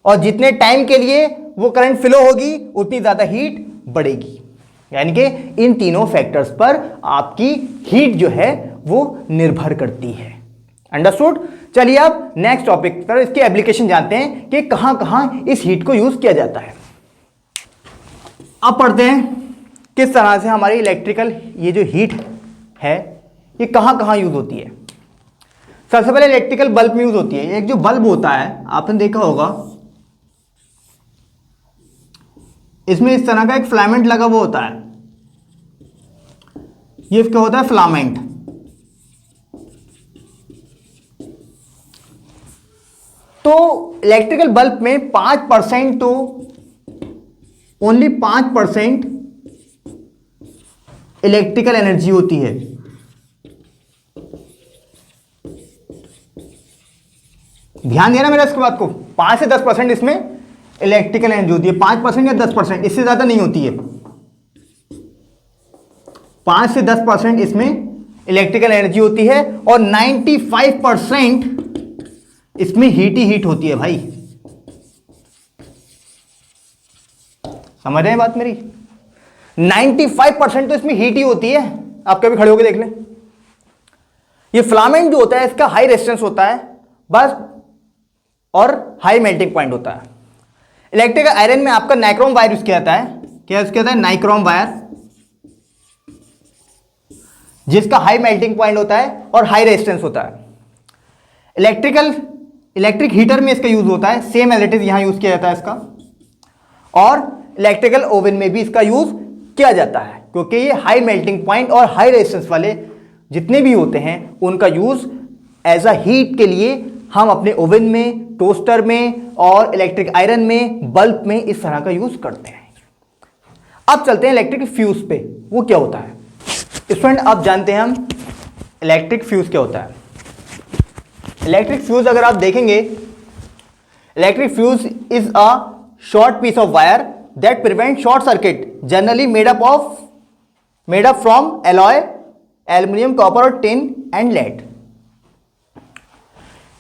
और जितने टाइम के लिए वो करंट फ्लो होगी उतनी ज्यादा हीट बढ़ेगी। यानी कि इन तीनों फैक्टर्स पर आपकी हीट जो है वो निर्भर करती है। अंडरस्टूड? चलिए अब नेक्स्ट टॉपिक पर इसकी एप्लीकेशन जानते हैं कि कहां कहां इस हीट को यूज किया जाता है। अब पढ़ते हैं किस तरह से हमारी इलेक्ट्रिकल ये जो हीट है ये कहां कहां यूज होती है। सबसे पहले इलेक्ट्रिकल बल्ब में यूज होती है। एक जो बल्ब होता है आपने देखा होगा, इसमें इस तरह का एक फिलामेंट लगा हुआ होता है। ये क्या होता है, फिलामेंट। तो इलेक्ट्रिकल बल्ब में 5% तो ओनली 5% इलेक्ट्रिकल एनर्जी होती है। ध्यान देना मेरा इसके बात को, 5 से 10% इसमें इलेक्ट्रिकल एनर्जी होती है। 5% या 10%, इससे ज्यादा नहीं होती है। 5 से 10% इसमें इलेक्ट्रिकल एनर्जी होती है और 95% इसमें हीट ही हीट होती है भाई। समझ रहे हैं बात मेरी? 95% तो इसमें हीट ही होती है। आप कभी खड़े होकर देख लें। ये फिलामेंट जो होता है इसका हाई रेजिस्टेंस होता है बस, और हाई मेल्टिंग पॉइंट होता है। इलेक्ट्रिकल आयरन में आपका नाइक्रोम वायर यूज किया जाता है। क्या यूज किया जाता है? नाइक्रोम वायर, जिसका हाई मेल्टिंग पॉइंट होता है और हाई रेजिस्टेंस होता है। इलेक्ट्रिक हीटर में इसका यूज होता है, सेम एज इट इज यहां यूज किया जाता है इसका। और इलेक्ट्रिकल ओवन में भी इसका यूज किया जाता है, क्योंकि ये हाई मेल्टिंग पॉइंट और हाई रेजिस्टेंस वाले जितने भी होते हैं उनका यूज एज अ हीट के लिए हम अपने ओवन में, टोस्टर में और इलेक्ट्रिक आयरन में, बल्ब में इस तरह का यूज करते हैं। अब चलते हैं इलेक्ट्रिक फ्यूज पे। वो क्या होता है स्टूडेंट? अब जानते हैं हम इलेक्ट्रिक फ्यूज क्या होता है। इलेक्ट्रिक फ्यूज अगर आप देखेंगे, electric fuse is a short piece of wire that prevent short circuit, generally made up from alloy, aluminium, copper और tin and lead.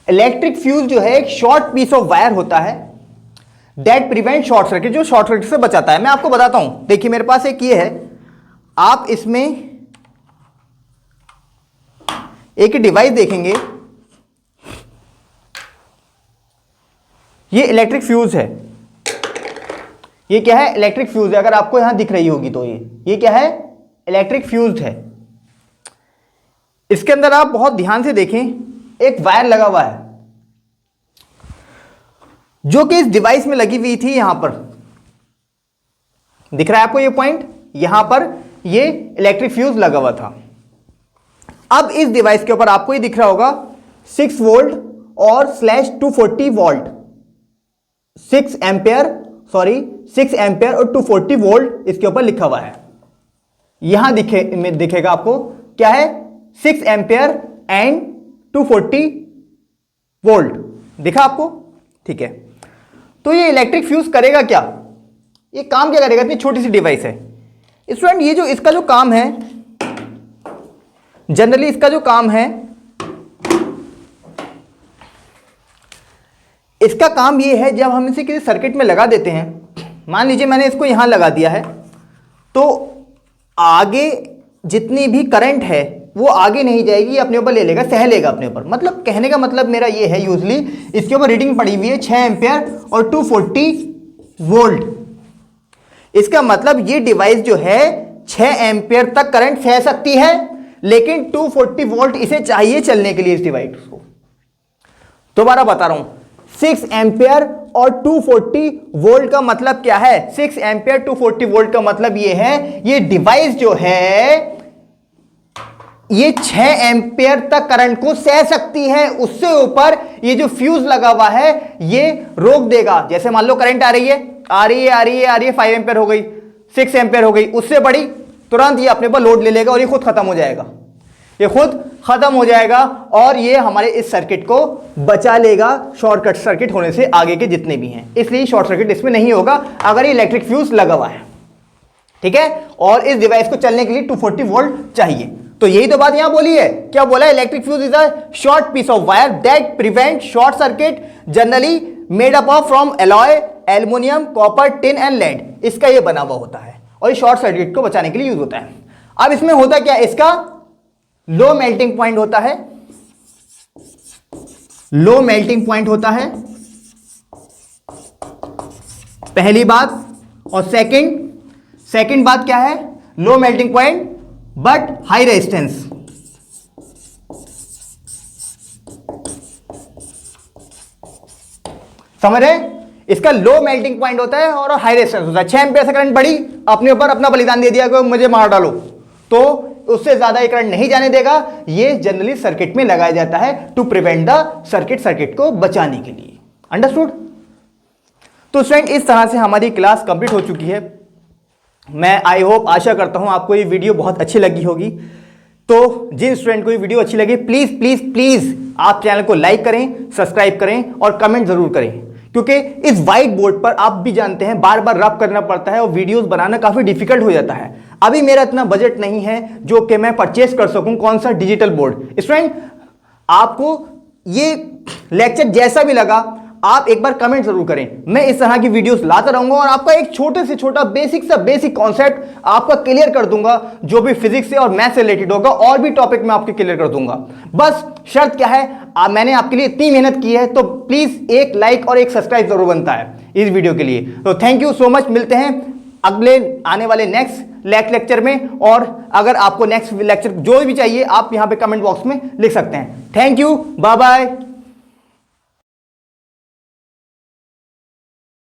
Electric fuse जो है एक शॉर्ट पीस ऑफ वायर होता है दैट प्रिवेंट शॉर्ट सर्किट, जो short circuit से बचाता है। मैं आपको बताता हूं, देखिए मेरे पास एक ये है, आप इसमें एक डिवाइस देखेंगे, ये इलेक्ट्रिक फ्यूज है। ये क्या है? इलेक्ट्रिक फ्यूज है। अगर आपको यहां दिख रही होगी तो ये क्या है? इलेक्ट्रिक फ्यूज है। इसके अंदर आप बहुत ध्यान से देखें, एक वायर लगा हुआ है जो कि इस डिवाइस में लगी हुई थी। यहां पर दिख रहा है आपको ये पॉइंट, यहां पर ये इलेक्ट्रिक फ्यूज लगा हुआ था। अब इस डिवाइस के ऊपर आपको ये दिख रहा होगा 6 वोल्ट और /240 वोल्ट, 6 एम्पियर और 240 वोल्ट इसके ऊपर लिखा हुआ है। यहां दिखेगा आपको क्या है? 6 एम्पियर एंड 240 वोल्ट दिखा आपको? ठीक है। तो ये इलेक्ट्रिक फ्यूज करेगा क्या? ये काम क्या करेगा? इतनी छोटी सी डिवाइस है स्टूडेंट। ये जो इसका जो काम है, जनरली इसका जो काम है, इसका काम ये है, जब हम इसे किसी सर्किट में लगा देते हैं, मान लीजिए मैंने इसको यहां लगा दिया है, तो आगे जितनी भी करंट है वो आगे नहीं जाएगी, अपने ऊपर ले लेगा, सह लेगा अपने ऊपर। मतलब कहने का मतलब मेरा ये है, यूजली इसके ऊपर रीडिंग पड़ी हुई है 6 एम्पियर और 240 वोल्ट। इसका मतलब ये डिवाइस जो है 6 एम्पियर तक करंट सह सकती है, लेकिन 240 वोल्ट इसे चाहिए चलने के लिए इस डिवाइस को। दोबारा बता रहा हूं, 6 एम्पियर और 240 वोल्ट का मतलब क्या है? 6 एम्पियर 240 वोल्ट का मतलब ये है, ये डिवाइस जो है ये 6 एम्पियर तक करंट को सह सकती है। उससे ऊपर ये जो फ्यूज लगा हुआ है ये रोक देगा। जैसे मान लो करंट आ रही है 5 एम्पियर हो गई, 6 एम्पियर हो गई, उससे बड़ी, तुरंत ये अपने पर लोड ले लेगा और ये खुद खत्म हो जाएगा। ये खुद खत्म हो जाएगा और ये हमारे इस सर्किट को बचा लेगा शॉर्ट सर्किट होने से, आगे के जितने भी हैं। इसलिए शॉर्ट सर्किट इसमें नहीं होगा अगर ये इलेक्ट्रिक फ्यूज लगा हुआ है। ठीक है। और इस डिवाइस को चलने के लिए 240 वोल्ट चाहिए। तो यही तो बात यहां बोली है। क्या बोला? Electric fuse is a short piece of wire that prevent short circuit, generally made up of from alloy, aluminium, copper, tin and lead. इसका ये बना हुआ होता है और ये शॉर्ट सर्किट को बचाने के लिए यूज होता है। अब इसमें होता क्या? इसका लो मेल्टिंग पॉइंट होता है, लो मेल्टिंग पॉइंट होता है, पहली बात। और सेकंड बात क्या है? Low melting point but high resistance. समझ रहे? इसका लो मेल्टिंग पॉइंट होता है और हाई रेजिस्टेंस होता है। 6 एम्पियर से करंट बढ़ी, अपने ऊपर अपना बलिदान दे दिया कि मुझे मार डालो, तो उससे ज्यादा ये करंट नहीं जाने देगा। ये जनरली सर्किट में लगाया जाता है टू प्रिवेंट द सर्किट को बचाने के लिए। अंडरस्टूड? तो स्टूडेंट इस तरह से हमारी क्लास कंप्लीट हो चुकी है। मैं आई होप आशा करता हूं आपको ये वीडियो बहुत अच्छी लगी होगी। तो जिन स्टूडेंट को ये वीडियो अच्छी लगे प्लीज प्लीज प्लीज आप चैनल को लाइक करें, सब्सक्राइब करें और कमेंट जरूर करें, क्योंकि इस व्हाइट बोर्ड पर आप भी जानते हैं बार बार रब करना पड़ता है और वीडियोस बनाना काफी डिफिकल्ट हो जाता है। अभी मेरा इतना बजट नहीं है जो कि मैं परचेस कर सकूं कौन सा डिजिटल बोर्ड। स्टूडेंट आपको ये लेक्चर जैसा भी लगा आप एक बार कमेंट जरूर करें। मैं इस तरह की वीडियोस लाता रहूंगा और आपका एक छोटे से छोटा बेसिक कॉन्सेप्ट आपका क्लियर कर दूंगा, जो भी फिजिक्स से और मैथ से रिलेटेड होगा और भी टॉपिक में आपके क्लियर कर दूंगा। बस शर्त क्या है, मैंने आपके लिए इतनी मेहनत की है तो प्लीज एक लाइक और एक सब्सक्राइब जरूर बनता है इस वीडियो के लिए। तो थैंक यू सो मच। मिलते हैं अगले आने वाले नेक्स्ट लेक्चर में, और अगर आपको नेक्स्ट लेक्चर जो भी चाहिए आप यहां पे कमेंट बॉक्स में लिख सकते हैं। Thank you, bye bye.